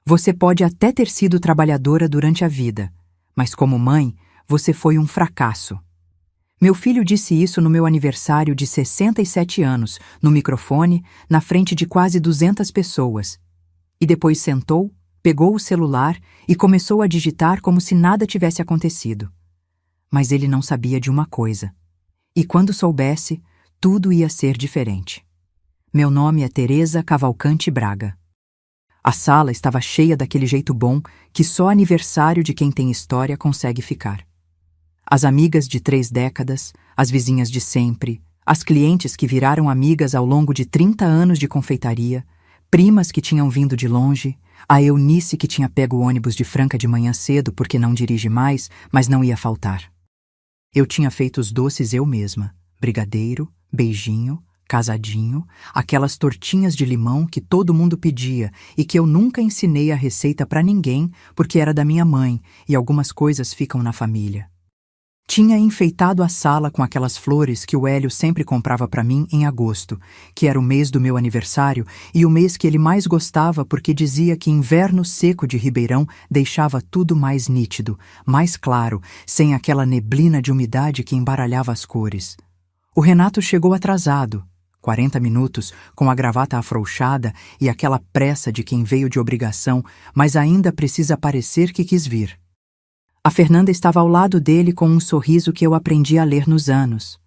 Você pode até ter sido trabalhadora durante a vida, mas como mãe, você foi um fracasso. Meu filho disse isso no meu aniversário de 67 anos, no microfone, na frente de quase 200 pessoas. E depois sentou, pegou o celular e começou a digitar como se nada tivesse acontecido. Mas ele não sabia de uma coisa. E quando soubesse, tudo ia ser diferente. Meu nome é Teresa Cavalcante Braga. A sala estava cheia daquele jeito bom que só aniversário de quem tem história consegue ficar. As amigas de 3 décadas, as vizinhas de sempre, as clientes que viraram amigas ao longo de 30 anos de confeitaria, primas que tinham vindo de longe, a Eunice que tinha pego o ônibus de Franca de manhã cedo porque não dirige mais, mas não ia faltar. Eu tinha feito os doces eu mesma, brigadeiro, beijinho, casadinho, aquelas tortinhas de limão que todo mundo pedia e que eu nunca ensinei a receita para ninguém porque era da minha mãe e algumas coisas ficam na família. Tinha enfeitado a sala com aquelas flores que o Hélio sempre comprava para mim em agosto, que era o mês do meu aniversário e o mês que ele mais gostava porque dizia que inverno seco de Ribeirão deixava tudo mais nítido, mais claro, sem aquela neblina de umidade que embaralhava as cores. O Renato chegou atrasado, 40 minutos, com a gravata afrouxada e aquela pressa de quem veio de obrigação, mas ainda precisa parecer que quis vir. A Fernanda estava ao lado dele com um sorriso que eu aprendi a ler nos anos.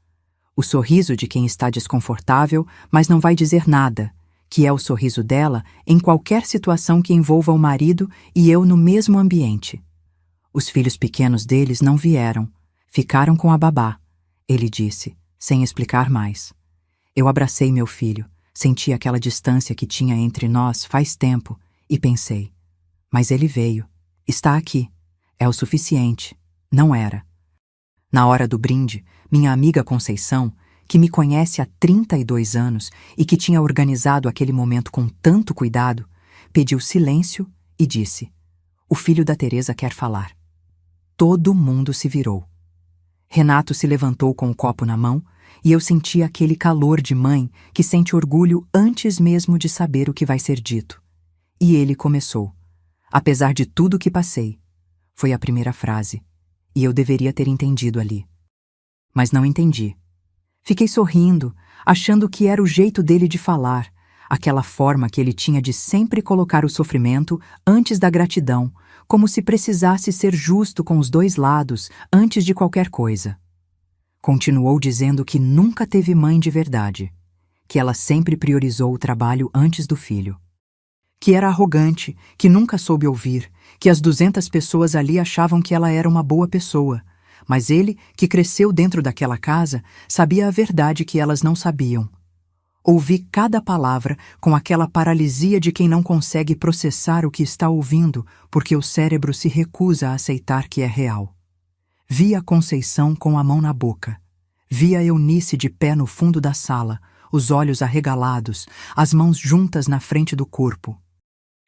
O sorriso de quem está desconfortável, mas não vai dizer nada, que é o sorriso dela em qualquer situação que envolva o marido e eu no mesmo ambiente. Os filhos pequenos deles não vieram, ficaram com a babá, ele disse, sem explicar mais. Eu abracei meu filho, senti aquela distância que tinha entre nós faz tempo e pensei, mas ele veio, está aqui. É o suficiente. Não era. Na hora do brinde, minha amiga Conceição, que me conhece há 32 anos e que tinha organizado aquele momento com tanto cuidado, pediu silêncio e disse: "O filho da Teresa quer falar." Todo mundo se virou. Renato se levantou com o copo na mão e eu senti aquele calor de mãe que sente orgulho antes mesmo de saber o que vai ser dito. E ele começou. Apesar de tudo que passei, foi a primeira frase, e eu deveria ter entendido ali. Mas não entendi. Fiquei sorrindo, achando que era o jeito dele de falar, aquela forma que ele tinha de sempre colocar o sofrimento antes da gratidão, como se precisasse ser justo com os dois lados antes de qualquer coisa. Continuou dizendo que nunca teve mãe de verdade, que ela sempre priorizou o trabalho antes do filho. Que era arrogante, que nunca soube ouvir, que as 200 pessoas ali achavam que ela era uma boa pessoa, mas ele, que cresceu dentro daquela casa, sabia a verdade que elas não sabiam. Ouvi cada palavra com aquela paralisia de quem não consegue processar o que está ouvindo porque o cérebro se recusa a aceitar que é real. Vi a Conceição com a mão na boca. Vi a Eunice de pé no fundo da sala, os olhos arregalados, as mãos juntas na frente do corpo.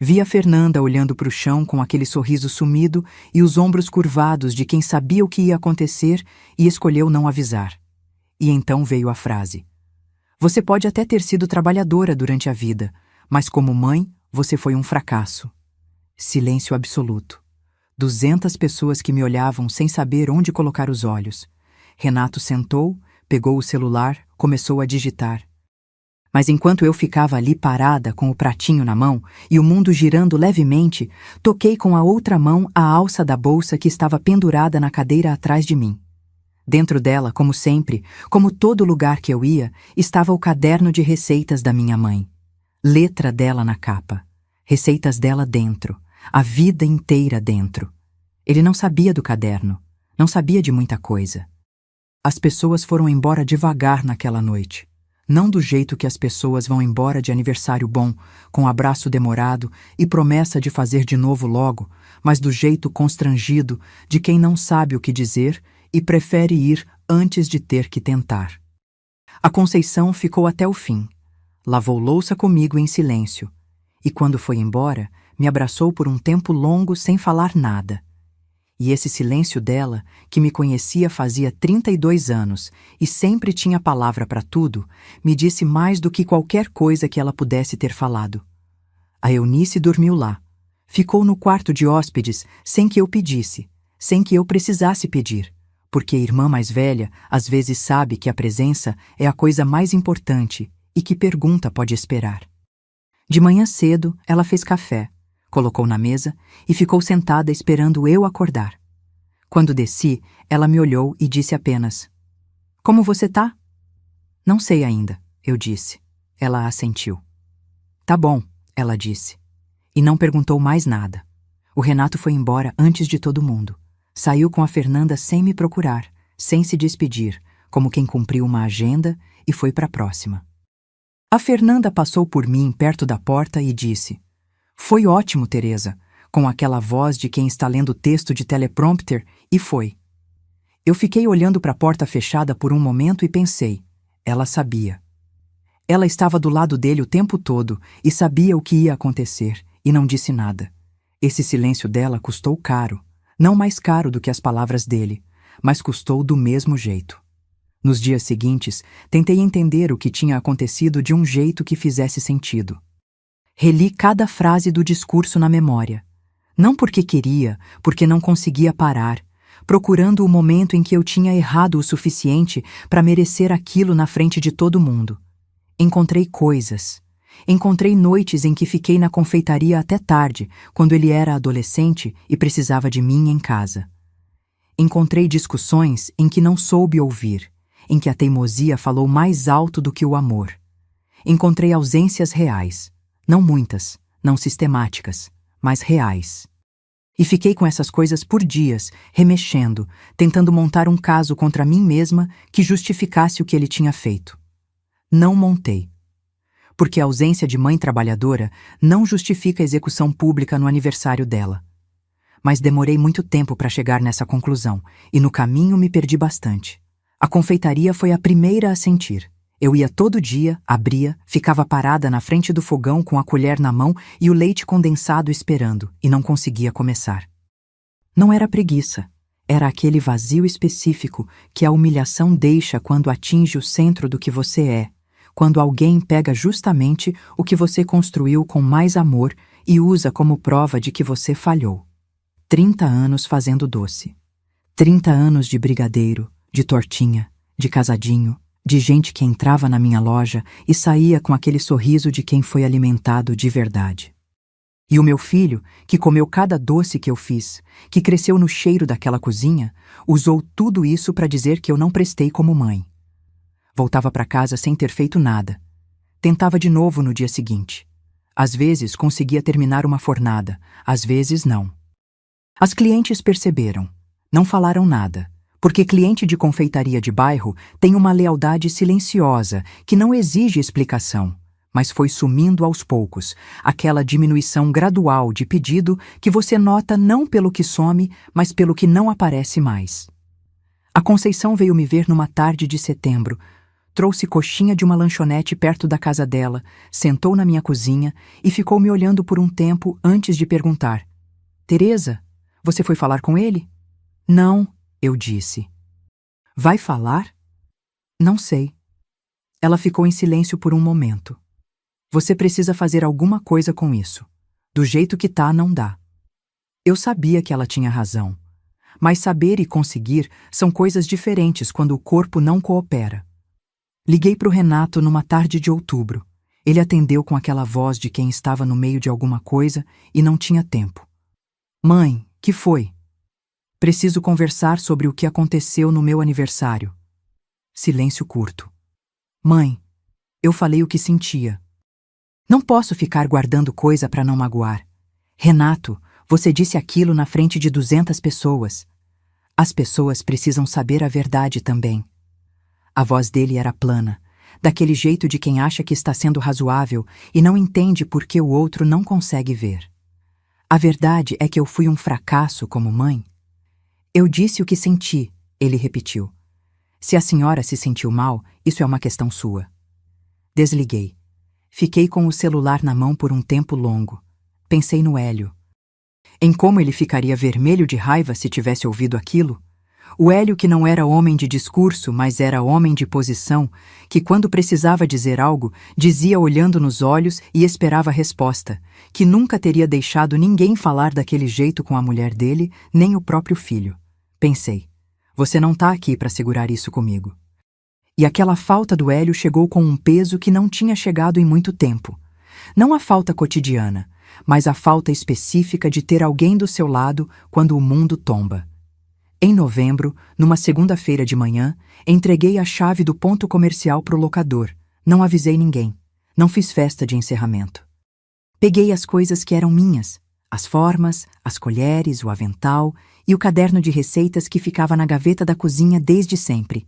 Vi a Fernanda olhando para o chão com aquele sorriso sumido e os ombros curvados de quem sabia o que ia acontecer e escolheu não avisar. E então veio a frase: "Você pode até ter sido trabalhadora durante a vida, mas como mãe, você foi um fracasso." Silêncio absoluto. 200 pessoas que me olhavam sem saber onde colocar os olhos. Renato sentou, pegou o celular, começou a digitar. Mas enquanto eu ficava ali parada com o pratinho na mão e o mundo girando levemente, toquei com a outra mão a alça da bolsa que estava pendurada na cadeira atrás de mim. Dentro dela, como sempre, como todo lugar que eu ia, estava o caderno de receitas da minha mãe. Letra dela na capa. Receitas dela dentro. A vida inteira dentro. Ele não sabia do caderno. Não sabia de muita coisa. As pessoas foram embora devagar naquela noite. Não do jeito que as pessoas vão embora de aniversário bom, com abraço demorado e promessa de fazer de novo logo, mas do jeito constrangido de quem não sabe o que dizer e prefere ir antes de ter que tentar. A Conceição ficou até o fim. Lavou louça comigo em silêncio. E quando foi embora, me abraçou por um tempo longo sem falar nada. E esse silêncio dela, que me conhecia fazia 32 anos e sempre tinha palavra para tudo, me disse mais do que qualquer coisa que ela pudesse ter falado. A Eunice dormiu lá. Ficou no quarto de hóspedes sem que eu pedisse, sem que eu precisasse pedir, porque a irmã mais velha às vezes sabe que a presença é a coisa mais importante e que pergunta pode esperar. De manhã cedo, ela fez café, colocou na mesa e ficou sentada esperando eu acordar. Quando desci, ela me olhou e disse apenas: "Como você tá?" "Não sei ainda", eu disse. Ela assentiu. "Tá bom", ela disse. E não perguntou mais nada. O Renato foi embora antes de todo mundo. Saiu com a Fernanda sem me procurar, sem se despedir, como quem cumpriu uma agenda e foi para a próxima. A Fernanda passou por mim perto da porta e disse: "Foi ótimo, Teresa", com aquela voz de quem está lendo texto de teleprompter, e foi. Eu fiquei olhando para a porta fechada por um momento e pensei: ela sabia. Ela estava do lado dele o tempo todo e sabia o que ia acontecer, e não disse nada. Esse silêncio dela custou caro, não mais caro do que as palavras dele, mas custou do mesmo jeito. Nos dias seguintes, tentei entender o que tinha acontecido de um jeito que fizesse sentido. Reli cada frase do discurso na memória. Não porque queria, porque não conseguia parar, procurando o momento em que eu tinha errado o suficiente para merecer aquilo na frente de todo mundo. Encontrei coisas. Encontrei noites em que fiquei na confeitaria até tarde, quando ele era adolescente e precisava de mim em casa. Encontrei discussões em que não soube ouvir, em que a teimosia falou mais alto do que o amor. Encontrei ausências reais, não muitas, não sistemáticas, mas reais. E fiquei com essas coisas por dias, remexendo, tentando montar um caso contra mim mesma que justificasse o que ele tinha feito. Não montei. Porque a ausência de mãe trabalhadora não justifica a execução pública no aniversário dela. Mas demorei muito tempo para chegar nessa conclusão, e no caminho me perdi bastante. A confeitaria foi a primeira a sentir. Eu ia todo dia, abria, ficava parada na frente do fogão com a colher na mão e o leite condensado esperando, e não conseguia começar. Não era preguiça, era aquele vazio específico que a humilhação deixa quando atinge o centro do que você é, quando alguém pega justamente o que você construiu com mais amor e usa como prova de que você falhou. 30 anos fazendo doce. 30 anos de brigadeiro, de tortinha, de casadinho, de gente que entrava na minha loja e saía com aquele sorriso de quem foi alimentado de verdade. E o meu filho, que comeu cada doce que eu fiz, que cresceu no cheiro daquela cozinha, usou tudo isso para dizer que eu não prestei como mãe. Voltava para casa sem ter feito nada. Tentava de novo no dia seguinte. Às vezes conseguia terminar uma fornada, às vezes não. As clientes perceberam. Não falaram nada, porque cliente de confeitaria de bairro tem uma lealdade silenciosa que não exige explicação, mas foi sumindo aos poucos, aquela diminuição gradual de pedido que você nota não pelo que some, mas pelo que não aparece mais. A Conceição veio me ver numa tarde de setembro, trouxe coxinha de uma lanchonete perto da casa dela, sentou na minha cozinha e ficou me olhando por um tempo antes de perguntar: "Teresa, você foi falar com ele?" "Não", eu disse. "Vai falar?" "Não sei." Ela ficou em silêncio por um momento. "Você precisa fazer alguma coisa com isso. Do jeito que tá, não dá." Eu sabia que ela tinha razão. Mas saber e conseguir são coisas diferentes quando o corpo não coopera. Liguei para o Renato numa tarde de outubro. Ele atendeu com aquela voz de quem estava no meio de alguma coisa e não tinha tempo. "Mãe, que foi?" "Preciso conversar sobre o que aconteceu no meu aniversário." Silêncio curto. "Mãe, eu falei o que sentia. Não posso ficar guardando coisa para não magoar. Renato, você disse aquilo na frente de 200 pessoas. As pessoas precisam saber a verdade também." A voz dele era plana, daquele jeito de quem acha que está sendo razoável e não entende por que o outro não consegue ver. "A verdade é que eu fui um fracasso como mãe." "Eu disse o que senti", ele repetiu. "Se a senhora se sentiu mal, isso é uma questão sua." Desliguei. Fiquei com o celular na mão por um tempo longo. Pensei no Hélio. Em como ele ficaria vermelho de raiva se tivesse ouvido aquilo. O Hélio que não era homem de discurso, mas era homem de posição, que quando precisava dizer algo, dizia olhando nos olhos e esperava a resposta, que nunca teria deixado ninguém falar daquele jeito com a mulher dele, nem o próprio filho. Pensei, você não tá aqui para segurar isso comigo. E aquela falta do Hélio chegou com um peso que não tinha chegado em muito tempo. Não a falta cotidiana, mas a falta específica de ter alguém do seu lado quando o mundo tomba. Em novembro, numa segunda-feira de manhã, entreguei a chave do ponto comercial para o locador. Não avisei ninguém. Não fiz festa de encerramento. Peguei as coisas que eram minhas, as formas, as colheres, o avental e o caderno de receitas que ficava na gaveta da cozinha desde sempre.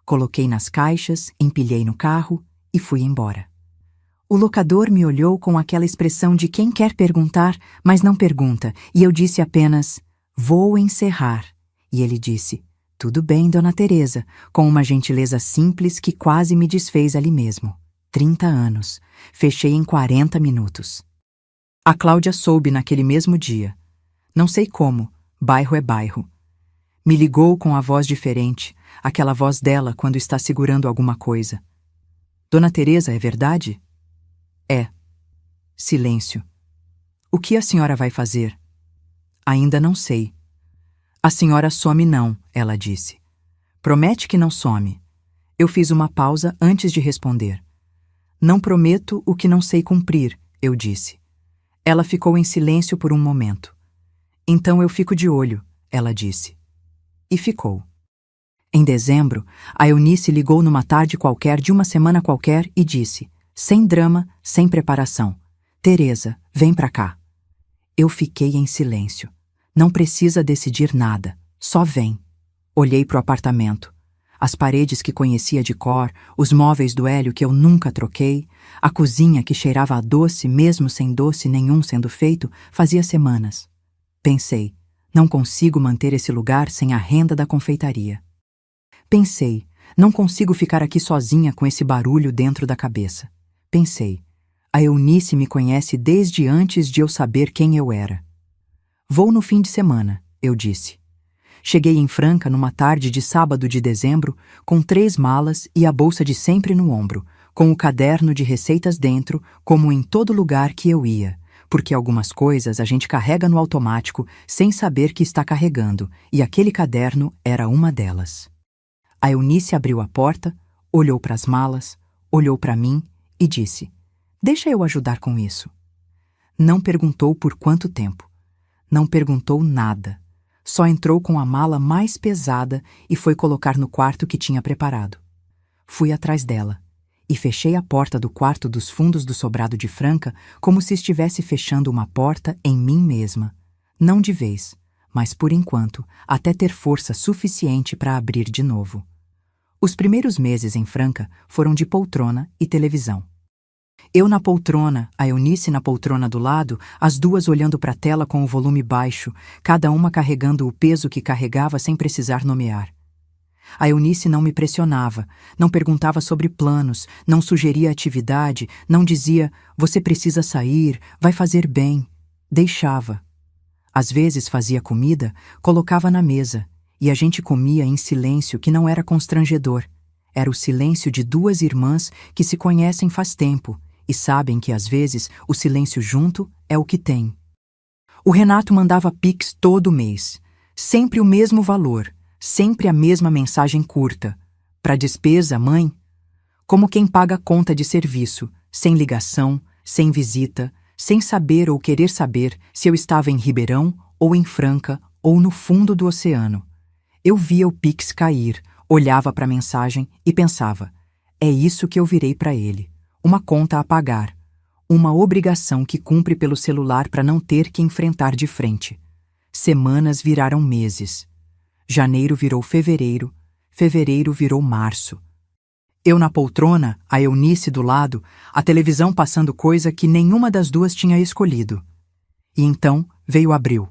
Coloquei nas caixas, empilhei no carro e fui embora. O locador me olhou com aquela expressão de quem quer perguntar, mas não pergunta, e eu disse apenas, vou encerrar. E ele disse, tudo bem, Dona Teresa, com uma gentileza simples que quase me desfez ali mesmo. 30 anos. Fechei em 40 minutos. A Cláudia soube naquele mesmo dia. Não sei como, bairro é bairro. Me ligou com a voz diferente, aquela voz dela quando está segurando alguma coisa. Dona Teresa, é verdade? É. Silêncio. O que a senhora vai fazer? Ainda não sei. A senhora some não, ela disse. Promete que não some. Eu fiz uma pausa antes de responder. Não prometo o que não sei cumprir, eu disse. Ela ficou em silêncio por um momento. Então eu fico de olho, ela disse. E ficou. Em dezembro, a Eunice ligou numa tarde qualquer de uma semana qualquer e disse, sem drama, sem preparação, Teresa, vem pra cá. Eu fiquei em silêncio. Não precisa decidir nada, só vem. Olhei pro apartamento. As paredes que conhecia de cor, os móveis do Hélio que eu nunca troquei, a cozinha que cheirava a doce mesmo sem doce nenhum sendo feito, fazia semanas. Pensei, não consigo manter esse lugar sem a renda da confeitaria. Pensei, não consigo ficar aqui sozinha com esse barulho dentro da cabeça. Pensei, a Eunice me conhece desde antes de eu saber quem eu era. Vou no fim de semana, eu disse. Cheguei em Franca numa tarde de sábado de dezembro, com 3 malas e a bolsa de sempre no ombro, com o caderno de receitas dentro, como em todo lugar que eu ia, porque algumas coisas a gente carrega no automático sem saber que está carregando, e aquele caderno era uma delas. A Eunice abriu a porta, olhou para as malas, olhou para mim e disse, deixa eu ajudar com isso. Não perguntou por quanto tempo. Não perguntou nada. Só entrou com a mala mais pesada e foi colocar no quarto que tinha preparado. Fui atrás dela e fechei a porta do quarto dos fundos do sobrado de Franca como se estivesse fechando uma porta em mim mesma. Não de vez, mas por enquanto, até ter força suficiente para abrir de novo. Os primeiros meses em Franca foram de poltrona e televisão. Eu na poltrona, a Eunice na poltrona do lado, as duas olhando para a tela com o volume baixo, cada uma carregando o peso que carregava sem precisar nomear. A Eunice não me pressionava, não perguntava sobre planos, não sugeria atividade, não dizia, você precisa sair, vai fazer bem. Deixava. Às vezes fazia comida, colocava na mesa, e a gente comia em silêncio que não era constrangedor. Era o silêncio de 2 irmãs que se conhecem faz tempo, e sabem que, às vezes, o silêncio junto é o que tem. O Renato mandava Pix todo mês. Sempre o mesmo valor, sempre a mesma mensagem curta. Para despesa, mãe? Como quem paga conta de serviço, sem ligação, sem visita, sem saber ou querer saber se eu estava em Ribeirão, ou em Franca, ou no fundo do oceano. Eu via o Pix cair, olhava para a mensagem e pensava, é isso que eu virei para ele. Uma conta a pagar, uma obrigação que cumpre pelo celular para não ter que enfrentar de frente. Semanas viraram meses. Janeiro virou fevereiro, fevereiro virou março. Eu na poltrona, a Eunice do lado, a televisão passando coisa que nenhuma das duas tinha escolhido. E então veio abril.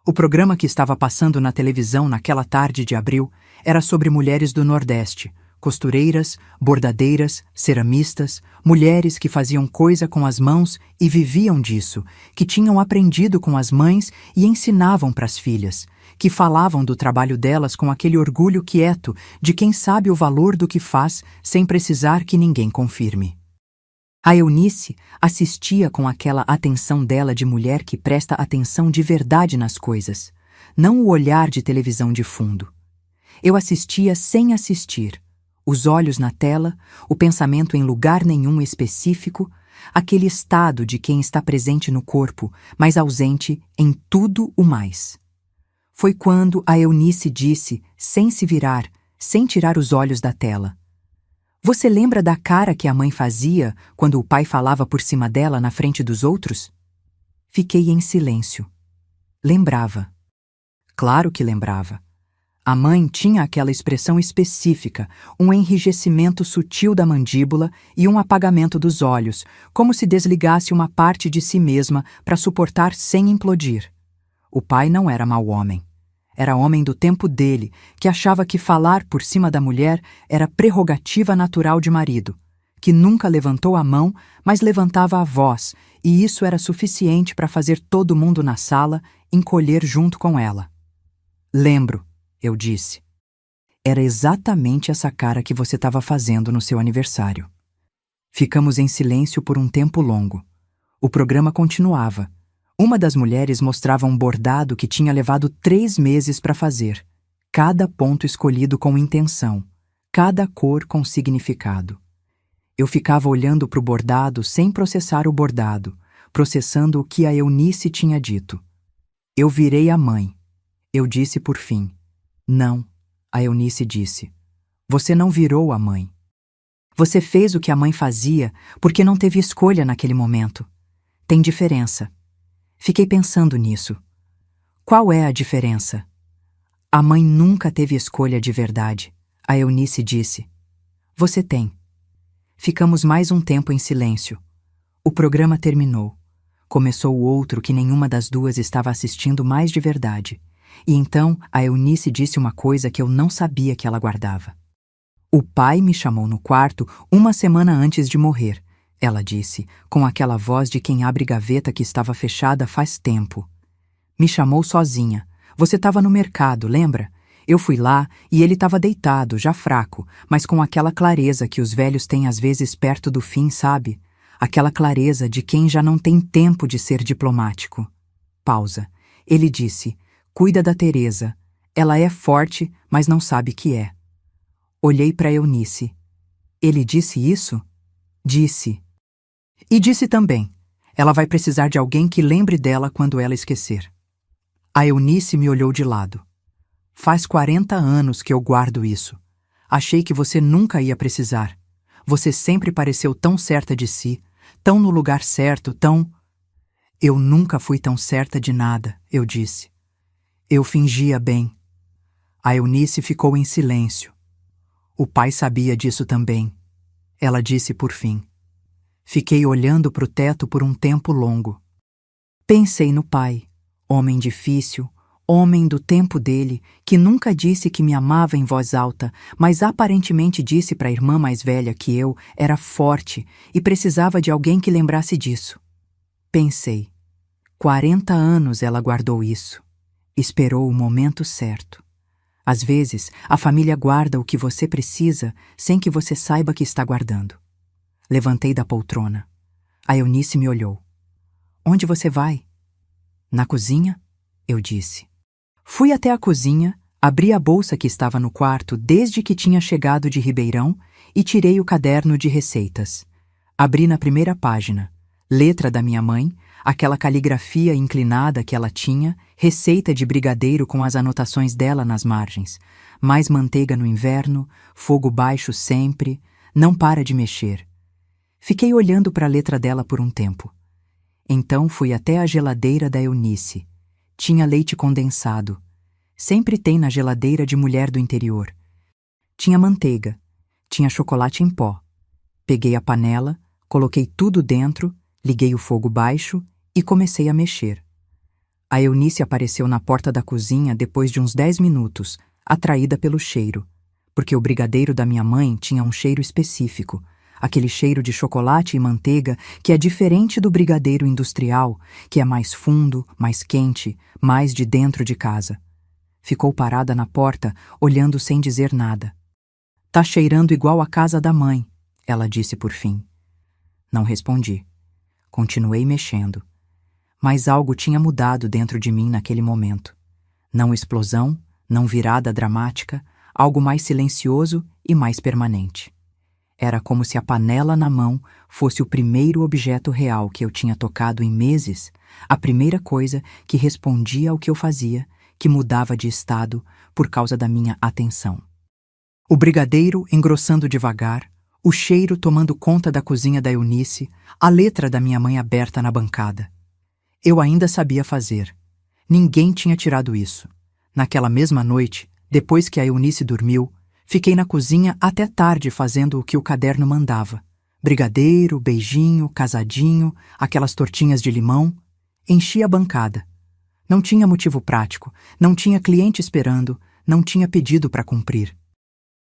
O programa que estava passando na televisão naquela tarde de abril era sobre mulheres do Nordeste, costureiras, bordadeiras, ceramistas, mulheres que faziam coisa com as mãos e viviam disso, que tinham aprendido com as mães e ensinavam para as filhas, que falavam do trabalho delas com aquele orgulho quieto de quem sabe o valor do que faz sem precisar que ninguém confirme. A Eunice assistia com aquela atenção dela de mulher que presta atenção de verdade nas coisas, não o olhar de televisão de fundo. Eu assistia sem assistir, os olhos na tela, o pensamento em lugar nenhum específico, aquele estado de quem está presente no corpo, mas ausente em tudo o mais. Foi quando a Eunice disse, sem se virar, sem tirar os olhos da tela: "Você lembra da cara que a mãe fazia quando o pai falava por cima dela na frente dos outros?" Fiquei em silêncio. Lembrava. Claro que lembrava. A mãe tinha aquela expressão específica, um enrijecimento sutil da mandíbula e um apagamento dos olhos, como se desligasse uma parte de si mesma para suportar sem implodir. O pai não era mau homem. Era homem do tempo dele, que achava que falar por cima da mulher era prerrogativa natural de marido, que nunca levantou a mão, mas levantava a voz, e isso era suficiente para fazer todo mundo na sala encolher junto com ela. "Lembro", eu disse. "Era exatamente essa cara que você estava fazendo no seu aniversário." Ficamos em silêncio por um tempo longo. O programa continuava. Uma das mulheres mostrava um bordado que tinha levado 3 meses para fazer, cada ponto escolhido com intenção, cada cor com significado. Eu ficava olhando para o bordado sem processar o bordado, processando o que a Eunice tinha dito. Eu virei a mãe. Eu disse por fim: "Não", a Eunice disse. "Você não virou a mãe. Você fez o que a mãe fazia porque não teve escolha naquele momento. Tem diferença." Fiquei pensando nisso. Qual é a diferença? "A mãe nunca teve escolha de verdade", a Eunice disse. "Você tem." Ficamos mais um tempo em silêncio. O programa terminou. Começou o outro que nenhuma das duas estava assistindo mais de verdade. E então a Eunice disse uma coisa que eu não sabia que ela guardava. "O pai me chamou no quarto uma semana antes de morrer", ela disse, com aquela voz de quem abre gaveta que estava fechada faz tempo. "Me chamou sozinha. Você estava no mercado, lembra? Eu fui lá e ele estava deitado, já fraco, mas com aquela clareza que os velhos têm às vezes perto do fim, sabe? Aquela clareza de quem já não tem tempo de ser diplomático." Pausa. Ele disse: "Cuida da Teresa. Ela é forte, mas não sabe que é." Olhei para Eunice. "Ele disse isso?" "Disse." "E disse também: ela vai precisar de alguém que lembre dela quando ela esquecer." A Eunice me olhou de lado. "Faz 40 anos que eu guardo isso. Achei que você nunca ia precisar. Você sempre pareceu tão certa de si, tão no lugar certo, tão..." "Eu nunca fui tão certa de nada", eu disse. "Eu fingia bem." A Eunice ficou em silêncio. "O pai sabia disso também", ela disse por fim. Fiquei olhando para o teto por um tempo longo. Pensei no pai, homem difícil, homem do tempo dele, que nunca disse que me amava em voz alta, mas aparentemente disse para a irmã mais velha que eu era forte e precisava de alguém que lembrasse disso. Pensei, 40 anos ela guardou isso. Esperou o momento certo. Às vezes, a família guarda o que você precisa sem que você saiba que está guardando. Levantei da poltrona. A Eunice me olhou. "Onde você vai?" "Na cozinha?" eu disse. Fui até a cozinha, abri a bolsa que estava no quarto desde que tinha chegado de Ribeirão e tirei o caderno de receitas. Abri na primeira página. Letra da minha mãe, aquela caligrafia inclinada que ela tinha, receita de brigadeiro com as anotações dela nas margens. Mais manteiga no inverno, fogo baixo sempre, não para de mexer. Fiquei olhando para a letra dela por um tempo. Então fui até a geladeira da Eunice. Tinha leite condensado. Sempre tem na geladeira de mulher do interior. Tinha manteiga. Tinha chocolate em pó. Peguei a panela, coloquei tudo dentro, liguei o fogo baixo e comecei a mexer. A Eunice apareceu na porta da cozinha depois de uns 10 minutos, atraída pelo cheiro. Porque o brigadeiro da minha mãe tinha um cheiro específico, aquele cheiro de chocolate e manteiga que é diferente do brigadeiro industrial, que é mais fundo, mais quente, mais de dentro de casa. Ficou parada na porta, olhando sem dizer nada. Tá cheirando igual a casa da mãe, ela disse por fim. Não respondi. Continuei mexendo. Mas algo tinha mudado dentro de mim naquele momento. Não explosão, não virada dramática, algo mais silencioso e mais permanente. Era como se a panela na mão fosse o primeiro objeto real que eu tinha tocado em meses, a primeira coisa que respondia ao que eu fazia, que mudava de estado por causa da minha atenção. O brigadeiro engrossando devagar, o cheiro tomando conta da cozinha da Eunice, a letra da minha mãe aberta na bancada. Eu ainda sabia fazer. Ninguém tinha tirado isso. Naquela mesma noite, depois que a Eunice dormiu, fiquei na cozinha até tarde fazendo o que o caderno mandava. Brigadeiro, beijinho, casadinho, aquelas tortinhas de limão. Enchi a bancada. Não tinha motivo prático, não tinha cliente esperando, não tinha pedido para cumprir.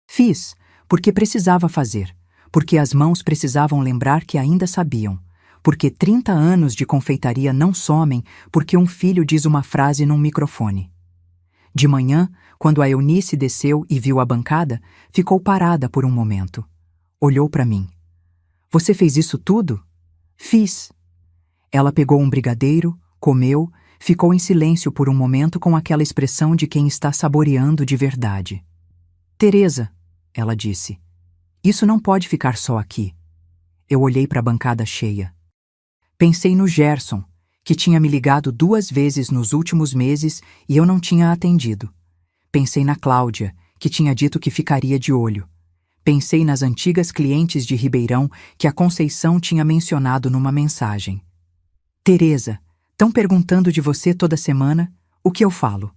Fiz, porque precisava fazer, porque as mãos precisavam lembrar que ainda sabiam, porque 30 anos de confeitaria não somem porque um filho diz uma frase num microfone. De manhã, quando a Eunice desceu e viu a bancada, ficou parada por um momento. Olhou para mim. Você fez isso tudo? Fiz. Ela pegou um brigadeiro, comeu, ficou em silêncio por um momento com aquela expressão de quem está saboreando de verdade. Teresa, ela disse, isso não pode ficar só aqui. Eu olhei para a bancada cheia. Pensei no Gerson, que tinha me ligado 2 vezes nos últimos meses e eu não tinha atendido. Pensei na Cláudia, que tinha dito que ficaria de olho. Pensei nas antigas clientes de Ribeirão que a Conceição tinha mencionado numa mensagem. Teresa, estão perguntando de você toda semana, o que eu falo?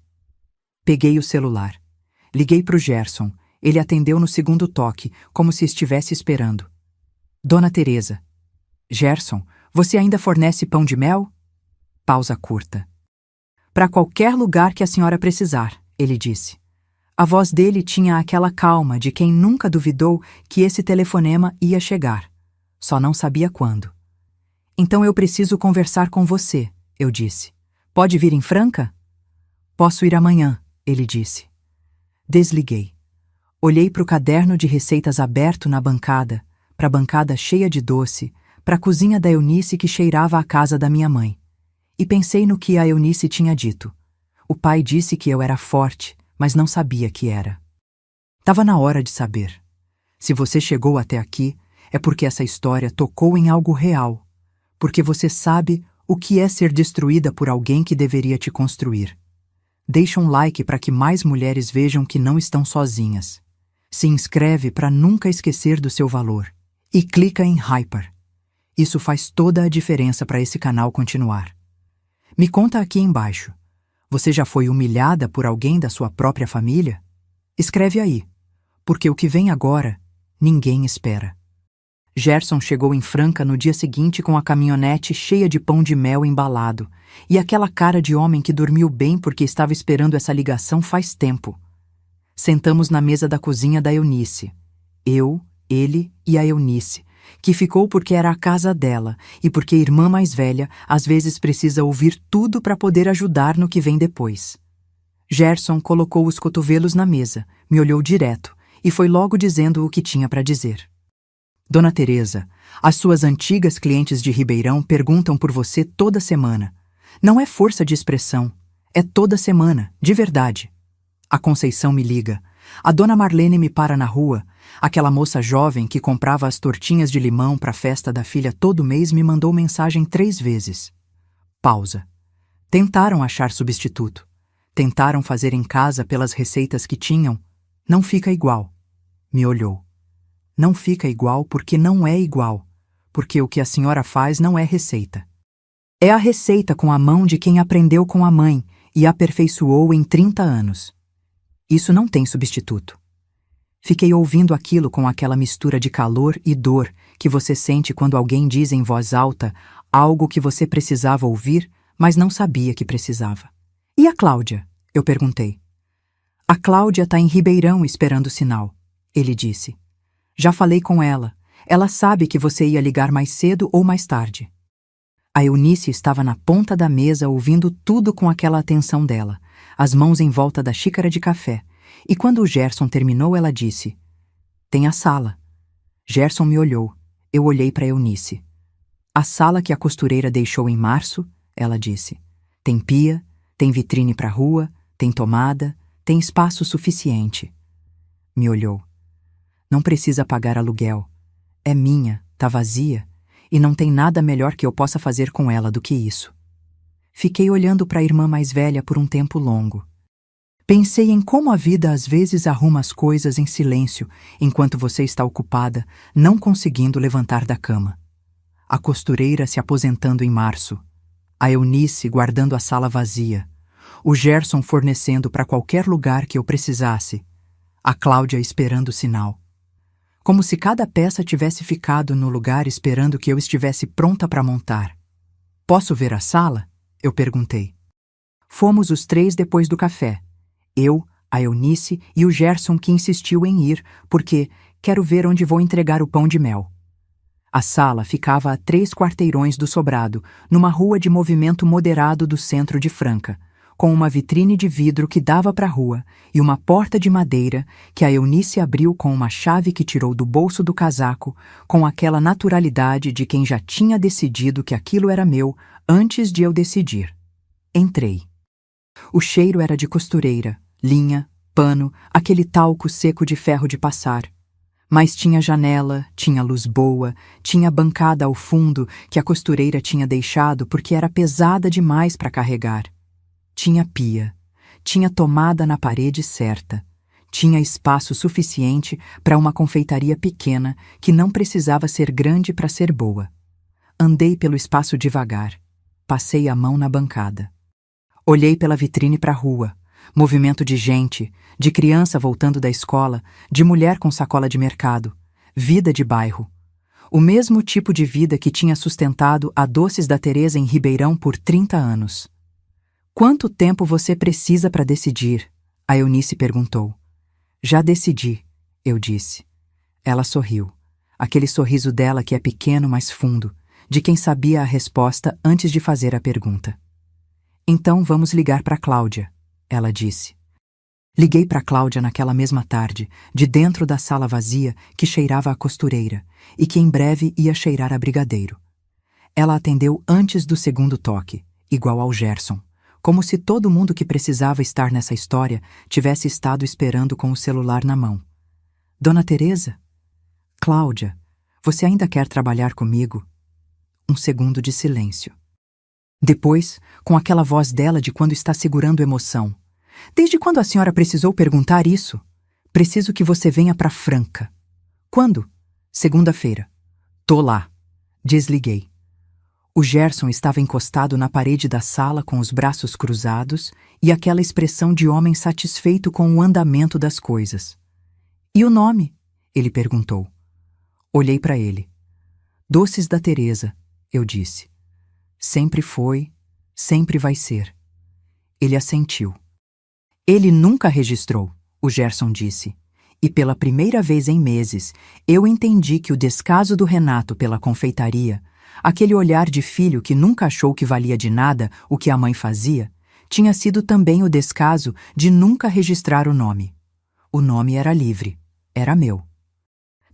Peguei o celular. Liguei para o Gerson. Ele atendeu no segundo toque, como se estivesse esperando. Dona Teresa. Gerson, você ainda fornece pão de mel? Pausa curta. Para qualquer lugar que a senhora precisar, ele disse. A voz dele tinha aquela calma de quem nunca duvidou que esse telefonema ia chegar. Só não sabia quando. Então eu preciso conversar com você, eu disse. Pode vir em Franca? Posso ir amanhã, ele disse. Desliguei. Olhei para o caderno de receitas aberto na bancada, para a bancada cheia de doce, para a cozinha da Eunice que cheirava a casa da minha mãe. E pensei no que a Eunice tinha dito. O pai disse que eu era forte, mas não sabia que era. Estava na hora de saber. Se você chegou até aqui, é porque essa história tocou em algo real. Porque você sabe o que é ser destruída por alguém que deveria te construir. Deixa um like para que mais mulheres vejam que não estão sozinhas. Se inscreve para nunca esquecer do seu valor. E clica em Hyper. Isso faz toda a diferença para esse canal continuar. Me conta aqui embaixo. Você já foi humilhada por alguém da sua própria família? Escreve aí, porque o que vem agora, ninguém espera. Gerson chegou em Franca no dia seguinte com a caminhonete cheia de pão de mel embalado e aquela cara de homem que dormiu bem porque estava esperando essa ligação faz tempo. Sentamos na mesa da cozinha da Eunice. Eu, ele e a Eunice, que ficou porque era a casa dela e porque a irmã mais velha às vezes precisa ouvir tudo para poder ajudar no que vem depois. Gerson colocou os cotovelos na mesa, me olhou direto e foi logo dizendo o que tinha para dizer. Dona Teresa, as suas antigas clientes de Ribeirão perguntam por você toda semana. Não é força de expressão, é toda semana, de verdade. A Conceição me liga. A dona Marlene me para na rua. Aquela moça jovem que comprava as tortinhas de limão para a festa da filha todo mês me mandou mensagem 3 vezes. Pausa. Tentaram achar substituto. Tentaram fazer em casa pelas receitas que tinham. Não fica igual. Me olhou. Não fica igual porque não é igual. Porque o que a senhora faz não é receita. É a receita com a mão de quem aprendeu com a mãe e aperfeiçoou em 30 anos. Isso não tem substituto. Fiquei ouvindo aquilo com aquela mistura de calor e dor que você sente quando alguém diz em voz alta algo que você precisava ouvir, mas não sabia que precisava. E a Cláudia? Eu perguntei. A Cláudia tá em Ribeirão esperando o sinal, ele disse. Já falei com ela. Ela sabe que você ia ligar mais cedo ou mais tarde. A Eunice estava na ponta da mesa ouvindo tudo com aquela atenção dela, as mãos em volta da xícara de café, e quando o Gerson terminou ela disse: "Tem a sala." Gerson me olhou. Eu olhei para Eunice. "A sala que a costureira deixou em março," ela disse. "Tem pia, tem vitrine para a rua, tem tomada, tem espaço suficiente." Me olhou. "Não precisa pagar aluguel. É minha, tá vazia, e não tem nada melhor que eu possa fazer com ela do que isso." Fiquei olhando para a irmã mais velha por um tempo longo. Pensei em como a vida às vezes arruma as coisas em silêncio enquanto você está ocupada, não conseguindo levantar da cama. A costureira se aposentando em março. A Eunice guardando a sala vazia. O Gerson fornecendo para qualquer lugar que eu precisasse. A Cláudia esperando o sinal. Como se cada peça tivesse ficado no lugar esperando que eu estivesse pronta para montar. "Posso ver a sala?" eu perguntei. Fomos os três depois do café. Eu, a Eunice e o Gerson, que insistiu em ir, porque quero ver onde vou entregar o pão de mel. A sala ficava a 3 quarteirões do sobrado, numa rua de movimento moderado do centro de Franca, com uma vitrine de vidro que dava para a rua e uma porta de madeira que a Eunice abriu com uma chave que tirou do bolso do casaco, com aquela naturalidade de quem já tinha decidido que aquilo era meu antes de eu decidir. Entrei. O cheiro era de costureira, linha, pano, aquele talco seco de ferro de passar. Mas tinha janela, tinha luz boa, tinha bancada ao fundo que a costureira tinha deixado porque era pesada demais para carregar. Tinha pia, tinha tomada na parede certa, tinha espaço suficiente para uma confeitaria pequena que não precisava ser grande para ser boa. Andei pelo espaço devagar, passei a mão na bancada. Olhei pela vitrine para a rua, movimento de gente, de criança voltando da escola, de mulher com sacola de mercado, vida de bairro. O mesmo tipo de vida que tinha sustentado a Doces da Teresa em Ribeirão por 30 anos. "Quanto tempo você precisa para decidir?" a Eunice perguntou. "Já decidi," eu disse. Ela sorriu. Aquele sorriso dela que é pequeno, mas fundo, de quem sabia a resposta antes de fazer a pergunta. "Então vamos ligar para Cláudia," ela disse. Liguei para Cláudia naquela mesma tarde, de dentro da sala vazia que cheirava a costureira e que em breve ia cheirar a brigadeiro. Ela atendeu antes do segundo toque, igual ao Gerson, como se todo mundo que precisava estar nessa história tivesse estado esperando com o celular na mão. "Dona Teresa? Cláudia, você ainda quer trabalhar comigo?" Um segundo de silêncio. Depois, com aquela voz dela de quando está segurando emoção. "Desde quando a senhora precisou perguntar isso? Preciso que você venha para Franca." "Quando?" "Segunda-feira." "Tô lá." Desliguei. O Gerson estava encostado na parede da sala com os braços cruzados e aquela expressão de homem satisfeito com o andamento das coisas. "E o nome?" ele perguntou. Olhei para ele. "Doces da Teresa," eu disse. "Sempre foi, sempre vai ser." Ele assentiu. "Ele nunca registrou," o Gerson disse. E pela primeira vez em meses, eu entendi que o descaso do Renato pela confeitaria, aquele olhar de filho que nunca achou que valia de nada o que a mãe fazia, tinha sido também o descaso de nunca registrar o nome. O nome era livre, era meu.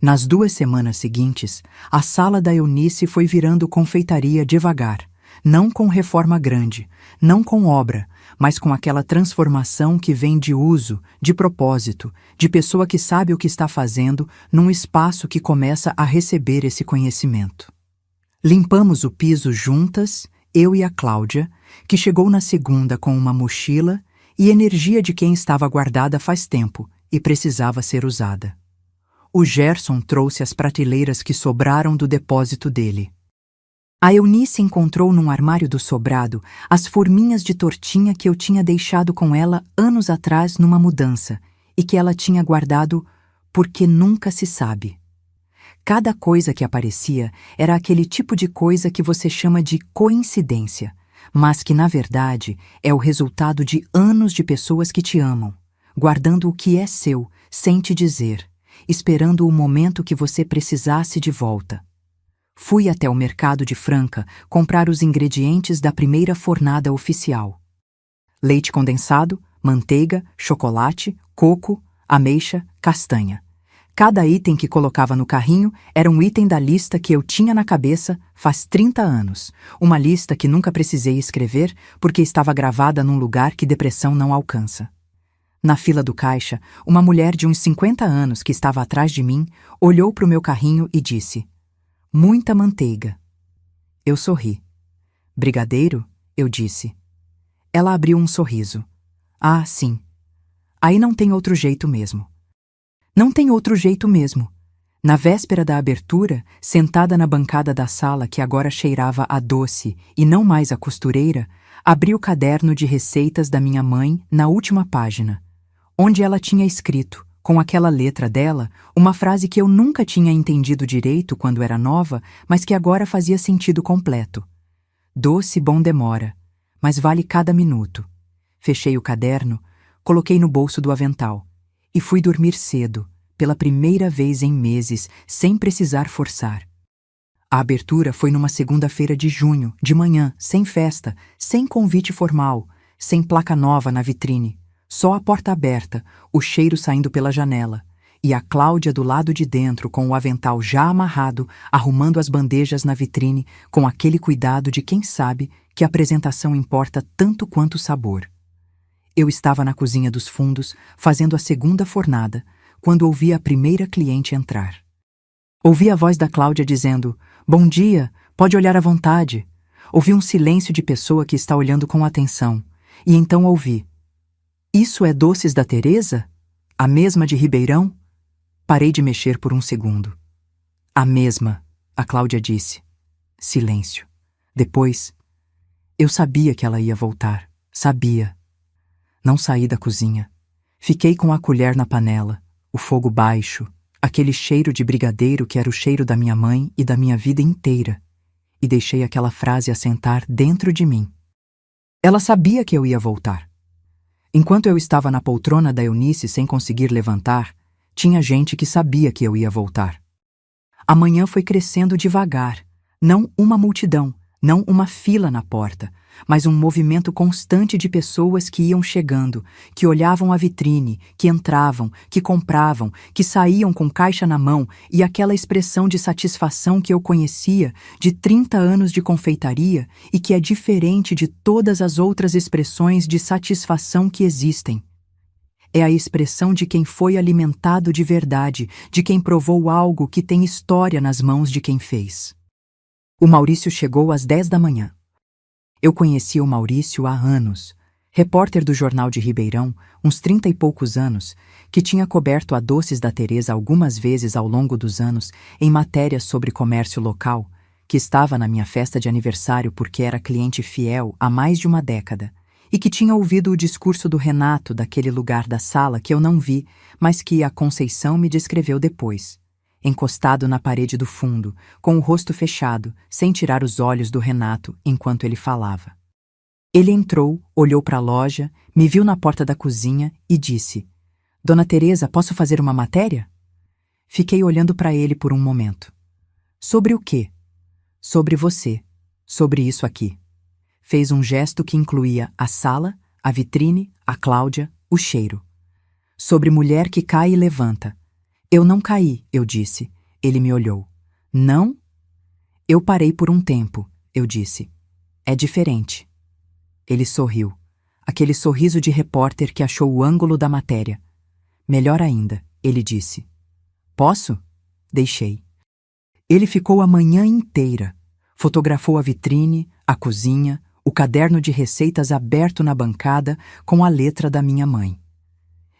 Nas 2 semanas seguintes, a sala da Eunice foi virando confeitaria devagar, não com reforma grande, não com obra, mas com aquela transformação que vem de uso, de propósito, de pessoa que sabe o que está fazendo num espaço que começa a receber esse conhecimento. Limpamos o piso juntas, eu e a Cláudia, que chegou na segunda com uma mochila e energia de quem estava guardada faz tempo e precisava ser usada. O Gerson trouxe as prateleiras que sobraram do depósito dele. A Eunice encontrou num armário do sobrado as forminhas de tortinha que eu tinha deixado com ela anos atrás numa mudança e que ela tinha guardado porque nunca se sabe. Cada coisa que aparecia era aquele tipo de coisa que você chama de coincidência, mas que, na verdade, é o resultado de anos de pessoas que te amam, guardando o que é seu, sem te dizer, esperando o momento que você precisasse de volta. Fui até o mercado de Franca comprar os ingredientes da primeira fornada oficial. Leite condensado, manteiga, chocolate, coco, ameixa, castanha. Cada item que colocava no carrinho era um item da lista que eu tinha na cabeça faz 30 anos. Uma lista que nunca precisei escrever porque estava gravada num lugar que depressão não alcança. Na fila do caixa, uma mulher de uns 50 anos que estava atrás de mim olhou para o meu carrinho e disse: "Muita manteiga." Eu sorri. "Brigadeiro?" eu disse. Ela abriu um sorriso. "Ah, sim. Aí não tem outro jeito mesmo." Não tem outro jeito mesmo. Na véspera da abertura, sentada na bancada da sala que agora cheirava a doce e não mais a costureira, abri o caderno de receitas da minha mãe na última página, onde ela tinha escrito, com aquela letra dela, uma frase que eu nunca tinha entendido direito quando era nova, mas que agora fazia sentido completo. "Doce bom demora, mas vale cada minuto." Fechei o caderno, coloquei no bolso do avental e fui dormir cedo, pela primeira vez em meses, sem precisar forçar. A abertura foi numa segunda-feira de junho, de manhã, sem festa, sem convite formal, sem placa nova na vitrine, só a porta aberta, o cheiro saindo pela janela, e a Cláudia do lado de dentro com o avental já amarrado, arrumando as bandejas na vitrine com aquele cuidado de quem sabe que a apresentação importa tanto quanto o sabor. Eu estava na cozinha dos fundos, fazendo a segunda fornada, quando ouvi a primeira cliente entrar. Ouvi a voz da Cláudia dizendo: "Bom dia, pode olhar à vontade." Ouvi um silêncio de pessoa que está olhando com atenção, e então ouvi: "Isso é Doces da Teresa? A mesma de Ribeirão?" Parei de mexer por um segundo. "A mesma", a Cláudia disse. Silêncio. Depois, eu sabia que ela ia voltar. Sabia. Não saí da cozinha. Fiquei com a colher na panela, o fogo baixo, aquele cheiro de brigadeiro que era o cheiro da minha mãe e da minha vida inteira, e deixei aquela frase assentar dentro de mim. Ela sabia que eu ia voltar. Enquanto eu estava na poltrona da Eunice sem conseguir levantar, tinha gente que sabia que eu ia voltar. A manhã foi crescendo devagar, não uma multidão, não uma fila na porta, mas um movimento constante de pessoas que iam chegando, que olhavam a vitrine, que entravam, que compravam, que saíam com caixa na mão e aquela expressão de satisfação que eu conhecia de 30 anos de confeitaria e que é diferente de todas as outras expressões de satisfação que existem. É a expressão de quem foi alimentado de verdade, de quem provou algo que tem história nas mãos de quem fez. O Maurício chegou às 10 da manhã. Eu conhecia o Maurício há anos, repórter do Jornal de Ribeirão, uns 30 e poucos anos, que tinha coberto a Doces da Teresa algumas vezes ao longo dos anos em matérias sobre comércio local, que estava na minha festa de aniversário porque era cliente fiel há mais de uma década, e que tinha ouvido o discurso do Renato daquele lugar da sala que eu não vi, mas que a Conceição me descreveu depois. Encostado na parede do fundo, com o rosto fechado, sem tirar os olhos do Renato enquanto ele falava. Ele entrou, olhou para a loja, me viu na porta da cozinha e disse: "Dona Teresa, posso fazer uma matéria?" Fiquei olhando para ele por um momento. "Sobre o quê?" "Sobre você. Sobre isso aqui." Fez um gesto que incluía a sala, a vitrine, a Cláudia, o cheiro. "Sobre mulher que cai e levanta." "Eu não caí", eu disse. Ele me olhou. "Não?" "Eu parei por um tempo", eu disse. "É diferente." Ele sorriu. Aquele sorriso de repórter que achou o ângulo da matéria. "Melhor ainda", ele disse. "Posso?" Deixei. Ele ficou a manhã inteira. Fotografou a vitrine, a cozinha, o caderno de receitas aberto na bancada com a letra da minha mãe.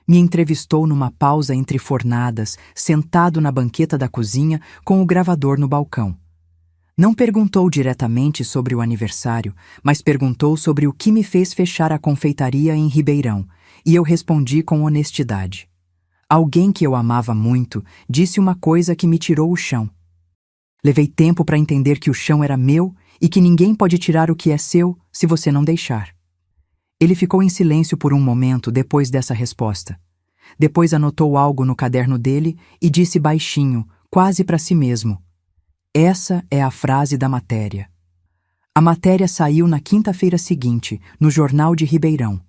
Me entrevistou numa pausa entre fornadas, sentado na banqueta da cozinha com o gravador no balcão. Não perguntou diretamente sobre o aniversário, mas perguntou sobre o que me fez fechar a confeitaria em Ribeirão, e eu respondi com honestidade. Alguém que eu amava muito disse uma coisa que me tirou o chão. Levei tempo para entender que o chão era meu e que ninguém pode tirar o que é seu se você não deixar. Ele ficou em silêncio por um momento depois dessa resposta. Depois anotou algo no caderno dele e disse baixinho, quase para si mesmo: "Essa é a frase da matéria." A matéria saiu na quinta-feira seguinte, no Jornal de Ribeirão.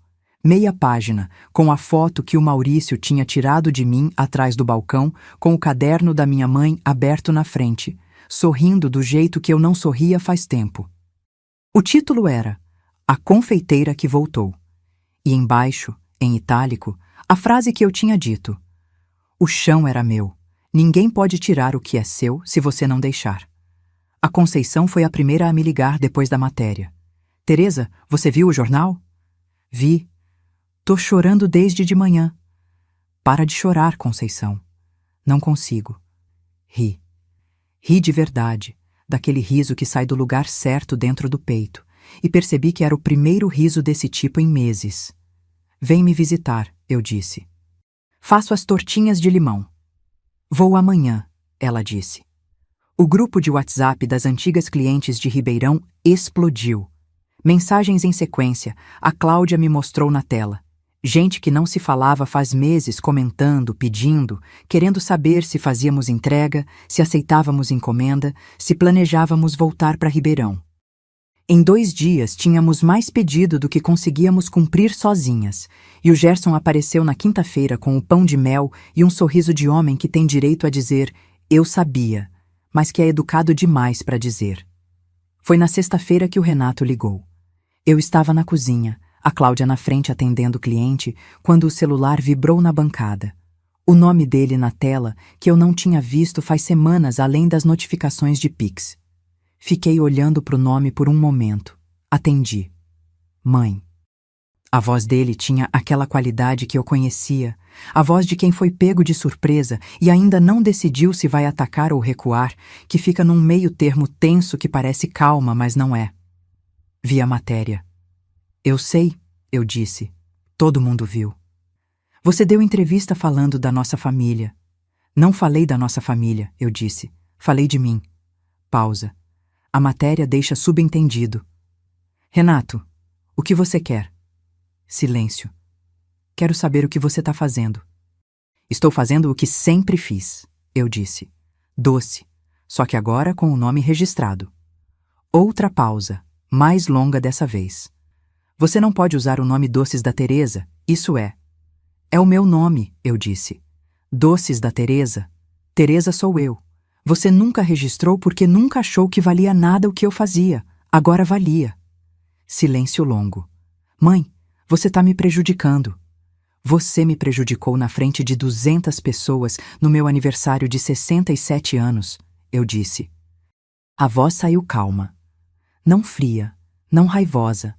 Meia página, com a foto que o Maurício tinha tirado de mim atrás do balcão, com o caderno da minha mãe aberto na frente, sorrindo do jeito que eu não sorria faz tempo. O título era A Confeiteira que Voltou. E embaixo, em itálico, a frase que eu tinha dito: "O chão era meu. Ninguém pode tirar o que é seu se você não deixar." A Conceição foi a primeira a me ligar depois da matéria. "Teresa, você viu o jornal?" "Vi. Tô chorando desde de manhã." "Para de chorar, Conceição." "Não consigo." Ri. Ri de verdade, daquele riso que sai do lugar certo dentro do peito, e percebi que era o primeiro riso desse tipo em meses. "Vem me visitar," eu disse. "Faço as tortinhas de limão." "Vou amanhã," ela disse. O grupo de WhatsApp das antigas clientes de Ribeirão explodiu. Mensagens em sequência, a Cláudia me mostrou na tela. Gente que não se falava faz meses comentando, pedindo, querendo saber se fazíamos entrega, se aceitávamos encomenda, se planejávamos voltar para Ribeirão. Em 2 dias tínhamos mais pedido do que conseguíamos cumprir sozinhas, e o Gerson apareceu na quinta-feira com o pão de mel e um sorriso de homem que tem direito a dizer "eu sabia", mas que é educado demais para dizer. Foi na sexta-feira que o Renato ligou. Eu estava na cozinha, a Cláudia na frente atendendo o cliente, quando o celular vibrou na bancada. O nome dele na tela, que eu não tinha visto faz semanas além das notificações de Pix. Fiquei olhando para o nome por um momento. Atendi. "Mãe." A voz dele tinha aquela qualidade que eu conhecia, a voz de quem foi pego de surpresa e ainda não decidiu se vai atacar ou recuar, que fica num meio termo tenso que parece calma, mas não é. Vi a matéria. "Eu sei," eu disse. "Todo mundo viu." "Você deu entrevista falando da nossa família." "Não falei da nossa família," eu disse. "Falei de mim." Pausa. A matéria deixa subentendido. "Renato, o que você quer?" Silêncio. "Quero saber o que você está fazendo." "Estou fazendo o que sempre fiz," eu disse. "Doce, só que agora com o nome registrado." Outra pausa, mais longa dessa vez. "Você não pode usar o nome Doces da Teresa, isso é." "É o meu nome," eu disse. "Doces da Teresa. Teresa sou eu. Você nunca registrou porque nunca achou que valia nada o que eu fazia. Agora valia." Silêncio longo. "Mãe, você está me prejudicando." "Você me prejudicou na frente de 200 pessoas no meu aniversário de 67 anos, eu disse. A voz saiu calma. Não fria, não raivosa.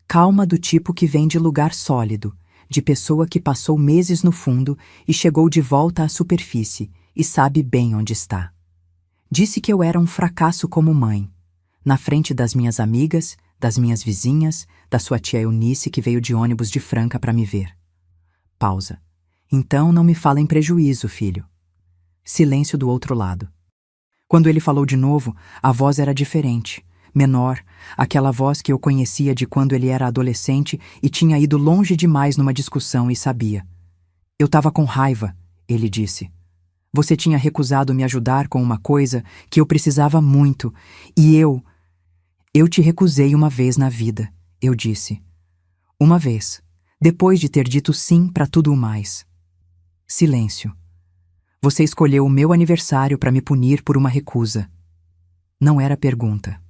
Calma do tipo que vem de lugar sólido, de pessoa que passou meses no fundo e chegou de volta à superfície e sabe bem onde está. Disse que eu era um fracasso como mãe, na frente das minhas amigas, das minhas vizinhas, da sua tia Eunice que veio de ônibus de Franca para me ver. Pausa. Então não me fala em prejuízo, filho. Silêncio do outro lado. Quando ele falou de novo, a voz era diferente, menor, aquela voz que eu conhecia de quando ele era adolescente e tinha ido longe demais numa discussão e sabia. Eu estava com raiva, ele disse. Você tinha recusado me ajudar com uma coisa que eu precisava muito, e eu te recusei uma vez na vida, eu disse. Uma vez, depois de ter dito sim para tudo o mais. Silêncio. Você escolheu o meu aniversário para me punir por uma recusa. Não era pergunta.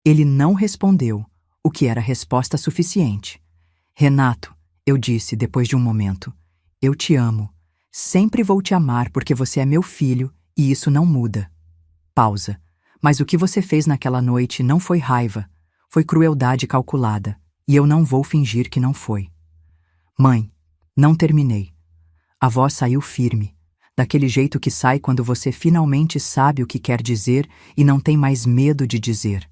Ele não respondeu, o que era resposta suficiente. Renato, eu disse depois de um momento, eu te amo. Sempre vou te amar porque você é meu filho e isso não muda. Pausa. Mas o que você fez naquela noite não foi raiva, foi crueldade calculada, e eu não vou fingir que não foi. Mãe, não terminei. A voz saiu firme, daquele jeito que sai quando você finalmente sabe o que quer dizer e não tem mais medo de dizer.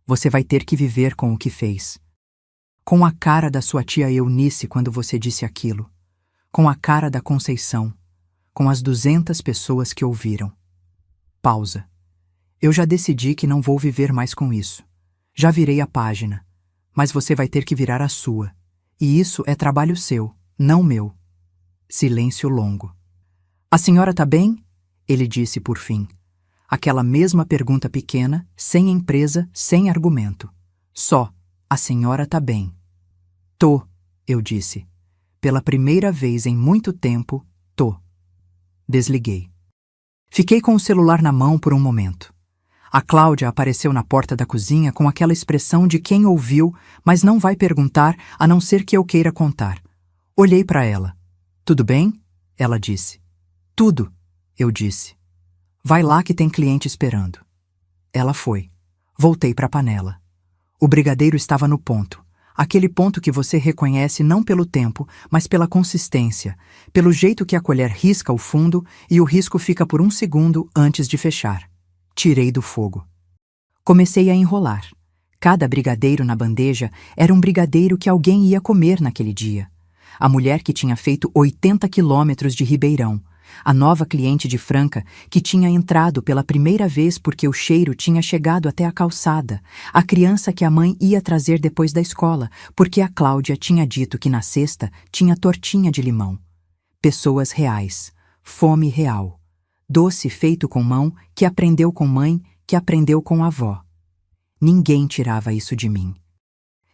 Você vai ter que viver com o que fez. Com a cara da sua tia Eunice quando você disse aquilo. Com a cara da Conceição. Com as 200 pessoas que ouviram. Pausa. Eu já decidi que não vou viver mais com isso. Já virei a página. Mas você vai ter que virar a sua. E isso é trabalho seu, não meu. Silêncio longo. A senhora tá bem? Ele disse por fim. Aquela mesma pergunta pequena, sem empresa, sem argumento. Só, a senhora tá bem. Tô, eu disse. Pela primeira vez em muito tempo, tô. Desliguei. Fiquei com o celular na mão por um momento. A Cláudia apareceu na porta da cozinha com aquela expressão de quem ouviu, mas não vai perguntar a não ser que eu queira contar. Olhei para ela. Tudo bem? Ela disse. Tudo, eu disse. Vai lá que tem cliente esperando. Ela foi. Voltei para a panela. O brigadeiro estava no ponto. Aquele ponto que você reconhece não pelo tempo, mas pela consistência, pelo jeito que a colher risca o fundo e o risco fica por um segundo antes de fechar. Tirei do fogo. Comecei a enrolar. Cada brigadeiro na bandeja era um brigadeiro que alguém ia comer naquele dia. A mulher que tinha feito 80 quilômetros de Ribeirão, a nova cliente de Franca que tinha entrado pela primeira vez porque o cheiro tinha chegado até a calçada, a criança que a mãe ia trazer depois da escola, porque a Cláudia tinha dito que na sexta tinha tortinha de limão. Pessoas reais, fome real. Doce feito com mão, que aprendeu com mãe, que aprendeu com avó. Ninguém tirava isso de mim.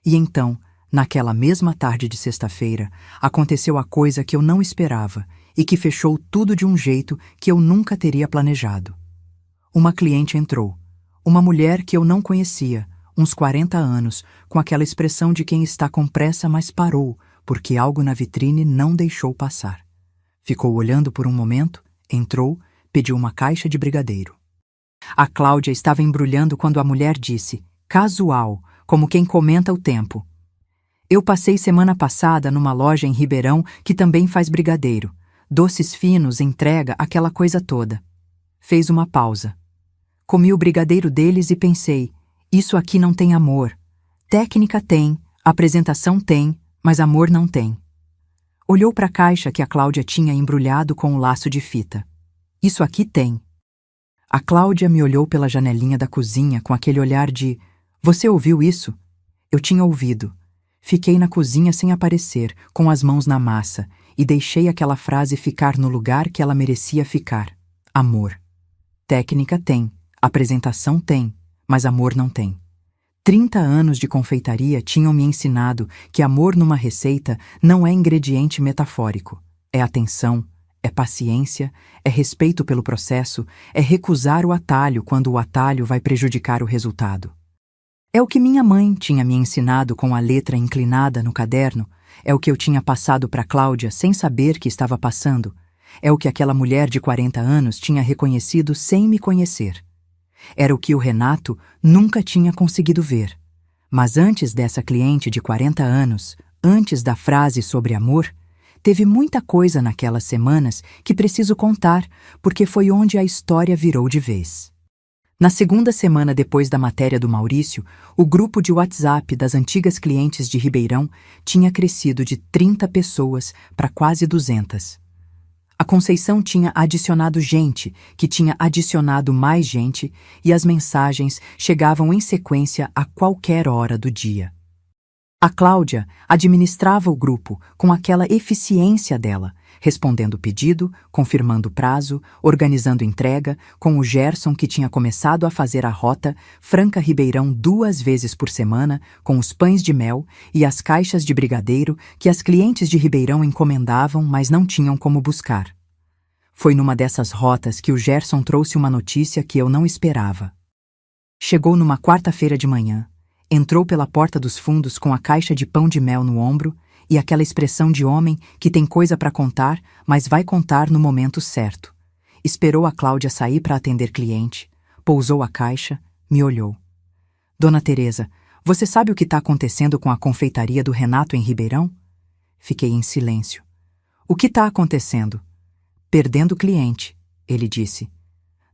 E então, naquela mesma tarde de sexta-feira, aconteceu a coisa que eu não esperava e que fechou tudo de um jeito que eu nunca teria planejado. Uma cliente entrou. Uma mulher que eu não conhecia, uns 40 anos, com aquela expressão de quem está com pressa, mas parou, porque algo na vitrine não deixou passar. Ficou olhando por um momento, entrou, pediu uma caixa de brigadeiro. A Cláudia estava embrulhando quando a mulher disse, casual, como quem comenta o tempo. Eu passei semana passada numa loja em Ribeirão que também faz brigadeiro. Doces finos, entrega, aquela coisa toda. Fez uma pausa. Comi o brigadeiro deles e pensei, isso aqui não tem amor. Técnica tem, apresentação tem, mas amor não tem. Olhou para a caixa que a Cláudia tinha embrulhado com um laço de fita. Isso aqui tem. A Cláudia me olhou pela janelinha da cozinha com aquele olhar de, você ouviu isso? Eu tinha ouvido. Fiquei na cozinha sem aparecer, com as mãos na massa, e deixei aquela frase ficar no lugar que ela merecia ficar. Amor. Técnica tem, apresentação tem, mas amor não tem. 30 anos de confeitaria tinham me ensinado que amor numa receita não é ingrediente metafórico. É atenção, é paciência, é respeito pelo processo, é recusar o atalho quando o atalho vai prejudicar o resultado. É o que minha mãe tinha me ensinado com a letra inclinada no caderno, é o que eu tinha passado para Cláudia sem saber que estava passando, é o que aquela mulher de 40 anos tinha reconhecido sem me conhecer. Era o que o Renato nunca tinha conseguido ver. Mas antes dessa cliente de 40 anos, antes da frase sobre amor, teve muita coisa naquelas semanas que preciso contar, porque foi onde a história virou de vez. Na segunda semana depois da matéria do Maurício, o grupo de WhatsApp das antigas clientes de Ribeirão tinha crescido de 30 pessoas para quase 200. A Conceição tinha adicionado gente, que tinha adicionado mais gente, e as mensagens chegavam em sequência a qualquer hora do dia. A Cláudia administrava o grupo com aquela eficiência dela, respondendo o pedido, confirmando o prazo, organizando entrega, com o Gerson que tinha começado a fazer a rota Franca Ribeirão 2 vezes por semana, com os pães de mel e as caixas de brigadeiro que as clientes de Ribeirão encomendavam, mas não tinham como buscar. Foi numa dessas rotas que o Gerson trouxe uma notícia que eu não esperava. Chegou numa quarta-feira de manhã, entrou pela porta dos fundos com a caixa de pão de mel no ombro e aquela expressão de homem que tem coisa para contar, mas vai contar no momento certo. Esperou a Cláudia sair para atender cliente, pousou a caixa, me olhou. Dona Teresa, você sabe o que está acontecendo com a confeitaria do Renato em Ribeirão? Fiquei em silêncio. O que está acontecendo? Perdendo cliente, ele disse.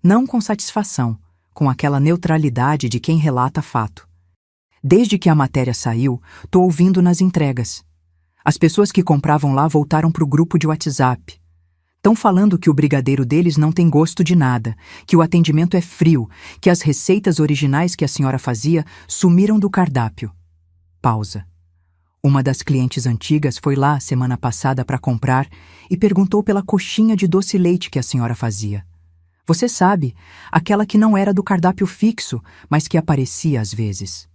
Não com satisfação, com aquela neutralidade de quem relata fato. Desde que a matéria saiu, tô ouvindo nas entregas. As pessoas que compravam lá voltaram pro grupo de WhatsApp. Estão falando que o brigadeiro deles não tem gosto de nada, que o atendimento é frio, que as receitas originais que a senhora fazia sumiram do cardápio. Pausa. Uma das clientes antigas foi lá semana passada para comprar e perguntou pela coxinha de doce-leite que a senhora fazia. Você sabe, aquela que não era do cardápio fixo, mas que aparecia às vezes.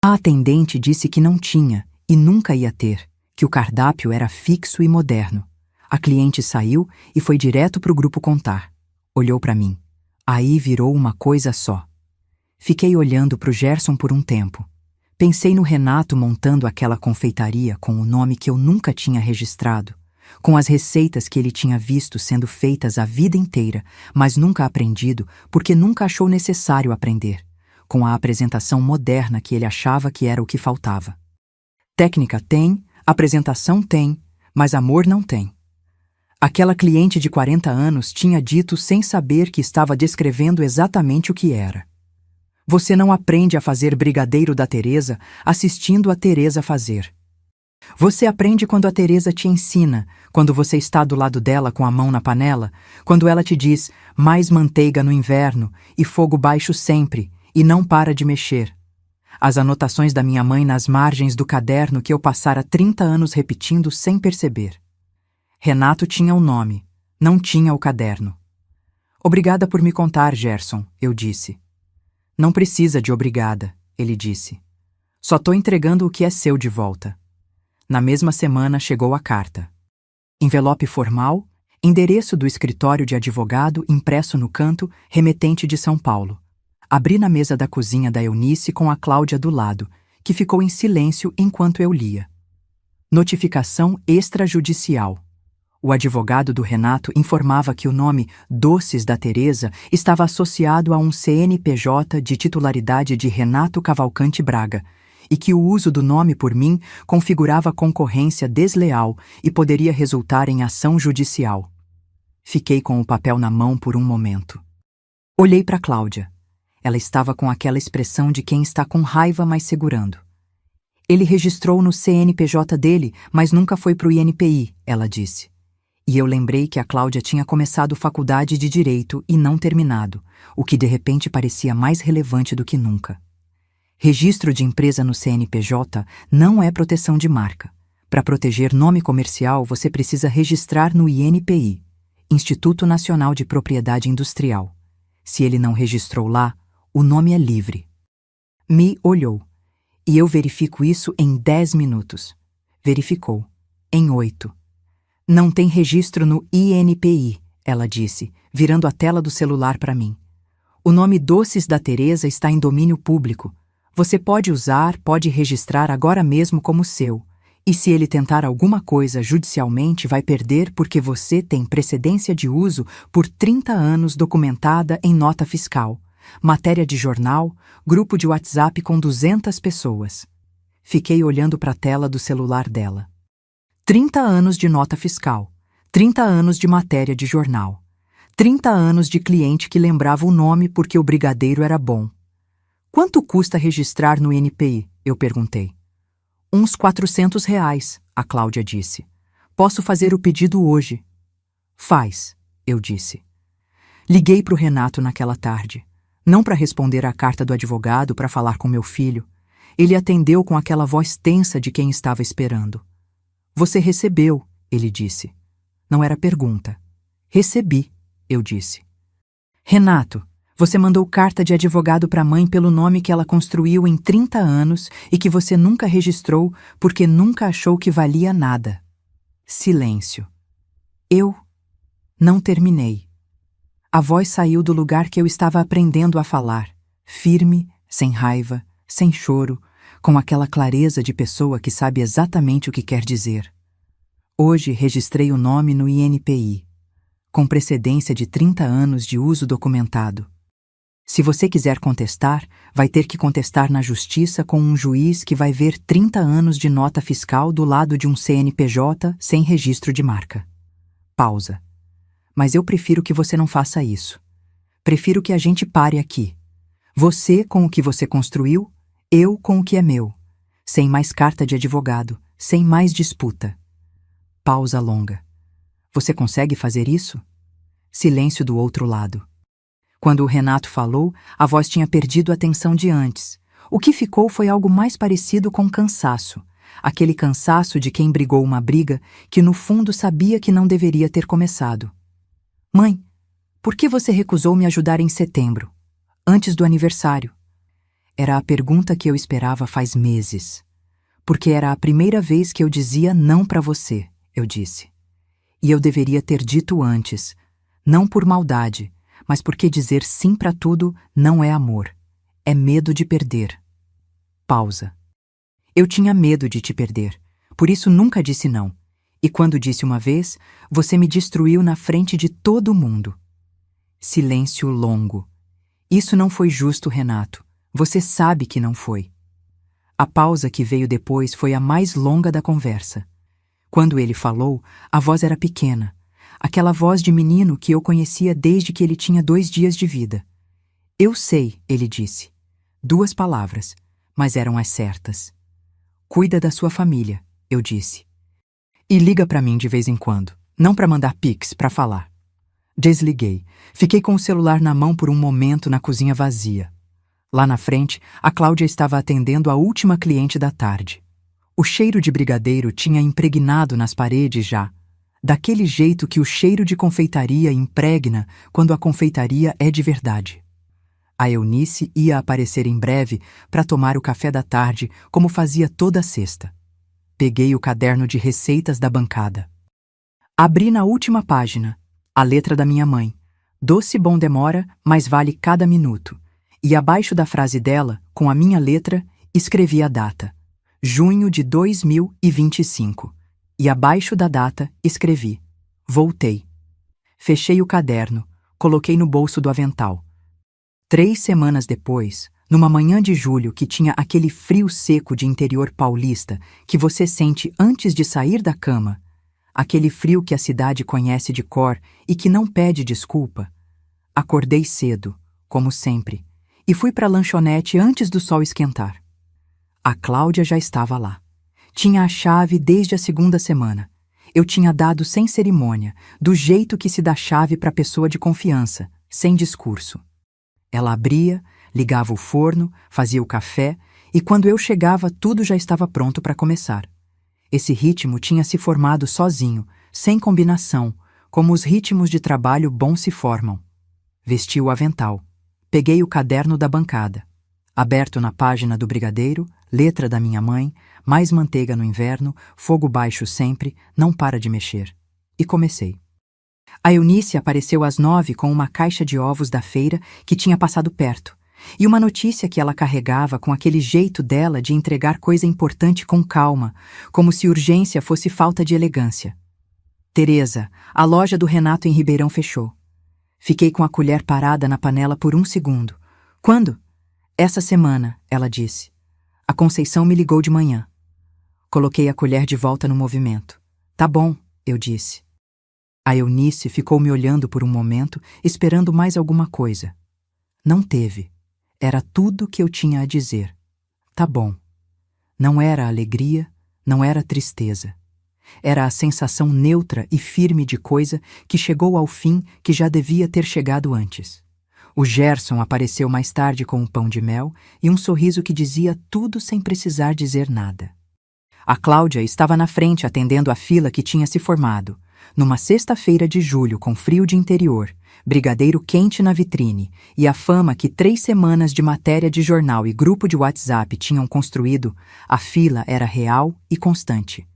A atendente disse que não tinha e nunca ia ter, que o cardápio era fixo e moderno. A cliente saiu e foi direto para o grupo contar. Olhou para mim. Aí virou uma coisa só. Fiquei olhando para o Gerson por um tempo. Pensei no Renato montando aquela confeitaria com o nome que eu nunca tinha registrado, com as receitas que ele tinha visto sendo feitas a vida inteira, mas nunca aprendido porque nunca achou necessário aprender, com a apresentação moderna que ele achava que era o que faltava. Técnica tem, apresentação tem, mas amor não tem. Aquela cliente de 40 anos tinha dito sem saber que estava descrevendo exatamente o que era. Você não aprende a fazer brigadeiro da Teresa assistindo a Teresa fazer. Você aprende quando a Teresa te ensina, quando você está do lado dela com a mão na panela, quando ela te diz mais manteiga no inverno e fogo baixo sempre, e não para de mexer. As anotações da minha mãe nas margens do caderno que eu passara 30 anos repetindo sem perceber. Renato tinha o nome, não tinha o caderno. Obrigada por me contar, Gerson, eu disse. Não precisa de obrigada, ele disse. Só tô entregando o que é seu de volta. Na mesma semana chegou a carta. Envelope formal, endereço do escritório de advogado impresso no canto, remetente de São Paulo. Abri na mesa da cozinha da Eunice com a Cláudia do lado, que ficou em silêncio enquanto eu lia. Notificação extrajudicial. O advogado do Renato informava que o nome Doces da Teresa estava associado a um CNPJ de titularidade de Renato Cavalcante Braga e que o uso do nome por mim configurava concorrência desleal e poderia resultar em ação judicial. Fiquei com o papel na mão por um momento. Olhei para Cláudia. Ela estava com aquela expressão de quem está com raiva, mas segurando. Ele registrou no CNPJ dele, mas nunca foi para o INPI, ela disse. E eu lembrei que a Cláudia tinha começado faculdade de Direito e não terminado, o que de repente parecia mais relevante do que nunca. Registro de empresa no CNPJ não é proteção de marca. Para proteger nome comercial, você precisa registrar no INPI, Instituto Nacional de Propriedade Industrial. Se ele não registrou lá, o nome é livre. Me olhou. E eu verifico isso em 10 minutos. Verificou. Em 8. Não tem registro no INPI, ela disse, virando a tela do celular para mim. O nome Doces da Teresa está em domínio público. Você pode usar, pode registrar agora mesmo como seu. E se ele tentar alguma coisa judicialmente, vai perder porque você tem precedência de uso por 30 anos documentada em nota fiscal, matéria de jornal, grupo de WhatsApp com 200 pessoas. Fiquei olhando para a tela do celular dela. 30 anos de nota fiscal, 30 anos de matéria de jornal, 30 anos de cliente que lembrava o nome porque o brigadeiro era bom. Quanto custa registrar no INPI? Eu perguntei. Uns R$ 400, a Cláudia disse. Posso fazer o pedido hoje. Faz, eu disse. Liguei para o Renato naquela tarde. Não para responder à carta do advogado, para falar com meu filho. Ele atendeu com aquela voz tensa de quem estava esperando. Você recebeu, ele disse. Não era pergunta. Recebi, eu disse. Renato, você mandou carta de advogado para a mãe pelo nome que ela construiu em 30 anos e que você nunca registrou porque nunca achou que valia nada. Silêncio. Eu não terminei. A voz saiu do lugar que eu estava aprendendo a falar, firme, sem raiva, sem choro, com aquela clareza de pessoa que sabe exatamente o que quer dizer. Hoje registrei o nome no INPI, com precedência de 30 anos de uso documentado. Se você quiser contestar, vai ter que contestar na justiça com um juiz que vai ver 30 anos de nota fiscal do lado de um CNPJ sem registro de marca. Pausa. Mas eu prefiro que você não faça isso. Prefiro que a gente pare aqui. Você com o que você construiu, eu com o que é meu. Sem mais carta de advogado, sem mais disputa. Pausa longa. Você consegue fazer isso? Silêncio do outro lado. Quando o Renato falou, a voz tinha perdido a tensão de antes. O que ficou foi algo mais parecido com cansaço, aquele cansaço de quem brigou uma briga que no fundo sabia que não deveria ter começado. Mãe, por que você recusou me ajudar em setembro, antes do aniversário? Era a pergunta que eu esperava faz meses. Porque era a primeira vez que eu dizia não para você, eu disse. E eu deveria ter dito antes, não por maldade, mas porque dizer sim para tudo não é amor, é medo de perder. Pausa. Eu tinha medo de te perder, por isso nunca disse não. E quando disse uma vez, você me destruiu na frente de todo mundo. Silêncio longo. Isso não foi justo, Renato. Você sabe que não foi. A pausa que veio depois foi a mais longa da conversa. Quando ele falou, a voz era pequena, aquela voz de menino que eu conhecia desde que ele tinha 2 dias de vida. Eu sei, ele disse. 2 palavras, mas eram as certas. Cuida da sua família, eu disse. E liga para mim de vez em quando, não para mandar pix, para falar. Desliguei. Fiquei com o celular na mão por um momento na cozinha vazia. Lá na frente, a Cláudia estava atendendo a última cliente da tarde. O cheiro de brigadeiro tinha impregnado nas paredes já, daquele jeito que o cheiro de confeitaria impregna quando a confeitaria é de verdade. A Eunice ia aparecer em breve para tomar o café da tarde, como fazia toda sexta. Peguei o caderno de receitas da bancada. Abri na última página, a letra da minha mãe. Doce bom demora, mas vale cada minuto. E abaixo da frase dela, com a minha letra, escrevi a data. Junho de 2025. E abaixo da data, escrevi. Voltei. Fechei o caderno, coloquei no bolso do avental. 3 semanas depois, numa manhã de julho que tinha aquele frio seco de interior paulista que você sente antes de sair da cama, aquele frio que a cidade conhece de cor e que não pede desculpa, acordei cedo, como sempre, e fui para a lanchonete antes do sol esquentar. A Cláudia já estava lá. Tinha a chave desde a 2ª semana. Eu tinha dado sem cerimônia, do jeito que se dá chave para pessoa de confiança, sem discurso. Ela abria, ligava o forno, fazia o café, e quando eu chegava tudo já estava pronto para começar. Esse ritmo tinha se formado sozinho, sem combinação, como os ritmos de trabalho bons se formam. Vesti o avental. Peguei o caderno da bancada. Aberto na página do brigadeiro, letra da minha mãe, mais manteiga no inverno, fogo baixo sempre, não para de mexer. E comecei. A Eunice apareceu às 9 com uma caixa de ovos da feira que tinha passado perto, e uma notícia que ela carregava com aquele jeito dela de entregar coisa importante com calma, como se urgência fosse falta de elegância. Teresa, a loja do Renato em Ribeirão fechou. Fiquei com a colher parada na panela por 1 segundo. Quando? Essa semana, ela disse. A Conceição me ligou de manhã. Coloquei a colher de volta no movimento. Tá bom, eu disse. A Eunice ficou me olhando por um momento, esperando mais alguma coisa. Não teve. Era tudo que eu tinha a dizer. Tá bom. Não era alegria, não era tristeza. Era a sensação neutra e firme de coisa que chegou ao fim que já devia ter chegado antes. O Gerson apareceu mais tarde com um pão de mel e um sorriso que dizia tudo sem precisar dizer nada. A Cláudia estava na frente atendendo a fila que tinha se formado. Numa sexta-feira de julho com frio de interior, brigadeiro quente na vitrine e a fama que 3 semanas de matéria de jornal e grupo de WhatsApp tinham construído, a fila era real e constante.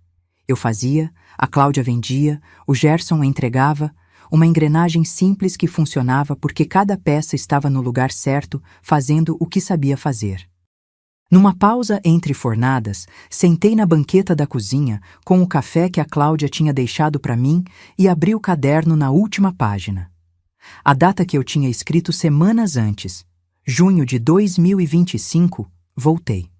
Eu fazia, a Cláudia vendia, o Gerson entregava, uma engrenagem simples que funcionava porque cada peça estava no lugar certo, fazendo o que sabia fazer. Numa pausa entre fornadas, sentei na banqueta da cozinha com o café que a Cláudia tinha deixado para mim e abri o caderno na última página. A data que eu tinha escrito semanas antes, junho de 2025, voltei.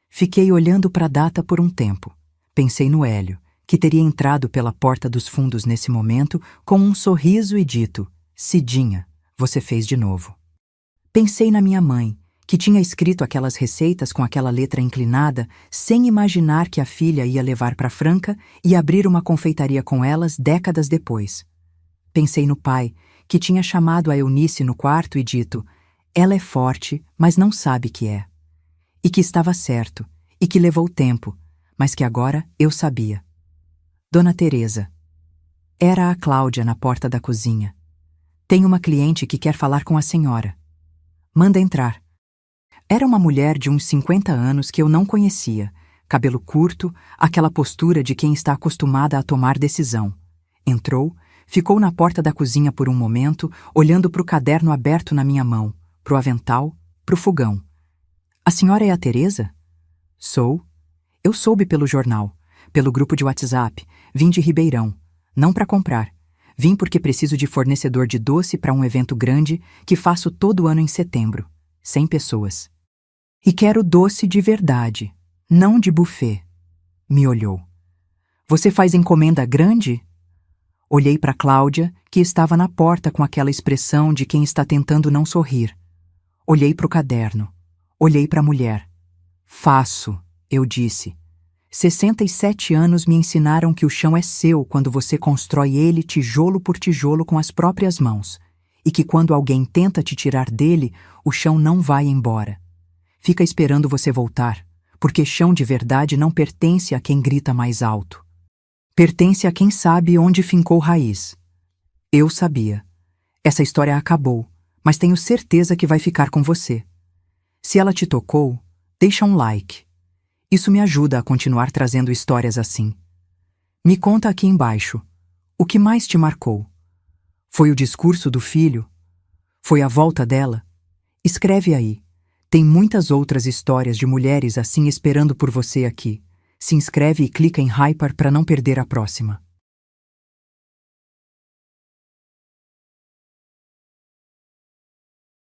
Fiquei olhando para a data por um tempo. Pensei no Hélio, que teria entrado pela porta dos fundos nesse momento com um sorriso e dito, Cidinha, você fez de novo. Pensei na minha mãe, que tinha escrito aquelas receitas com aquela letra inclinada, sem imaginar que a filha ia levar para Franca e abrir uma confeitaria com elas décadas depois. Pensei no pai, que tinha chamado a Eunice no quarto e dito, ela é forte, mas não sabe que é. E que estava certo, e que levou tempo, mas que agora eu sabia. Dona Teresa. Era a Cláudia na porta da cozinha. Tem uma cliente que quer falar com a senhora. Manda entrar. Era uma mulher de uns 50 anos que eu não conhecia, cabelo curto, aquela postura de quem está acostumada a tomar decisão. Entrou, ficou na porta da cozinha por um momento, olhando para o caderno aberto na minha mão, pro avental, pro fogão. A senhora é a Teresa? Sou. Eu soube pelo jornal, pelo grupo de WhatsApp, vim de Ribeirão, não para comprar. Vim porque preciso de fornecedor de doce para um evento grande que faço todo ano em setembro, 100 pessoas. E quero doce de verdade, não de buffet. Me olhou. Você faz encomenda grande? Olhei para Cláudia, que estava na porta com aquela expressão de quem está tentando não sorrir. Olhei para o caderno. Olhei para a mulher. Faço, eu disse. 67 anos me ensinaram que o chão é seu quando você constrói ele tijolo por tijolo com as próprias mãos, e que quando alguém tenta te tirar dele, o chão não vai embora. Fica esperando você voltar, porque chão de verdade não pertence a quem grita mais alto. Pertence a quem sabe onde fincou raiz. Eu sabia. Essa história acabou, mas tenho certeza que vai ficar com você. Se ela te tocou, deixa um like. Isso me ajuda a continuar trazendo histórias assim. Me conta aqui embaixo. O que mais te marcou? Foi o discurso do filho? Foi a volta dela? Escreve aí. Tem muitas outras histórias de mulheres assim esperando por você aqui. Se inscreve e clica em Hyper para não perder a próxima.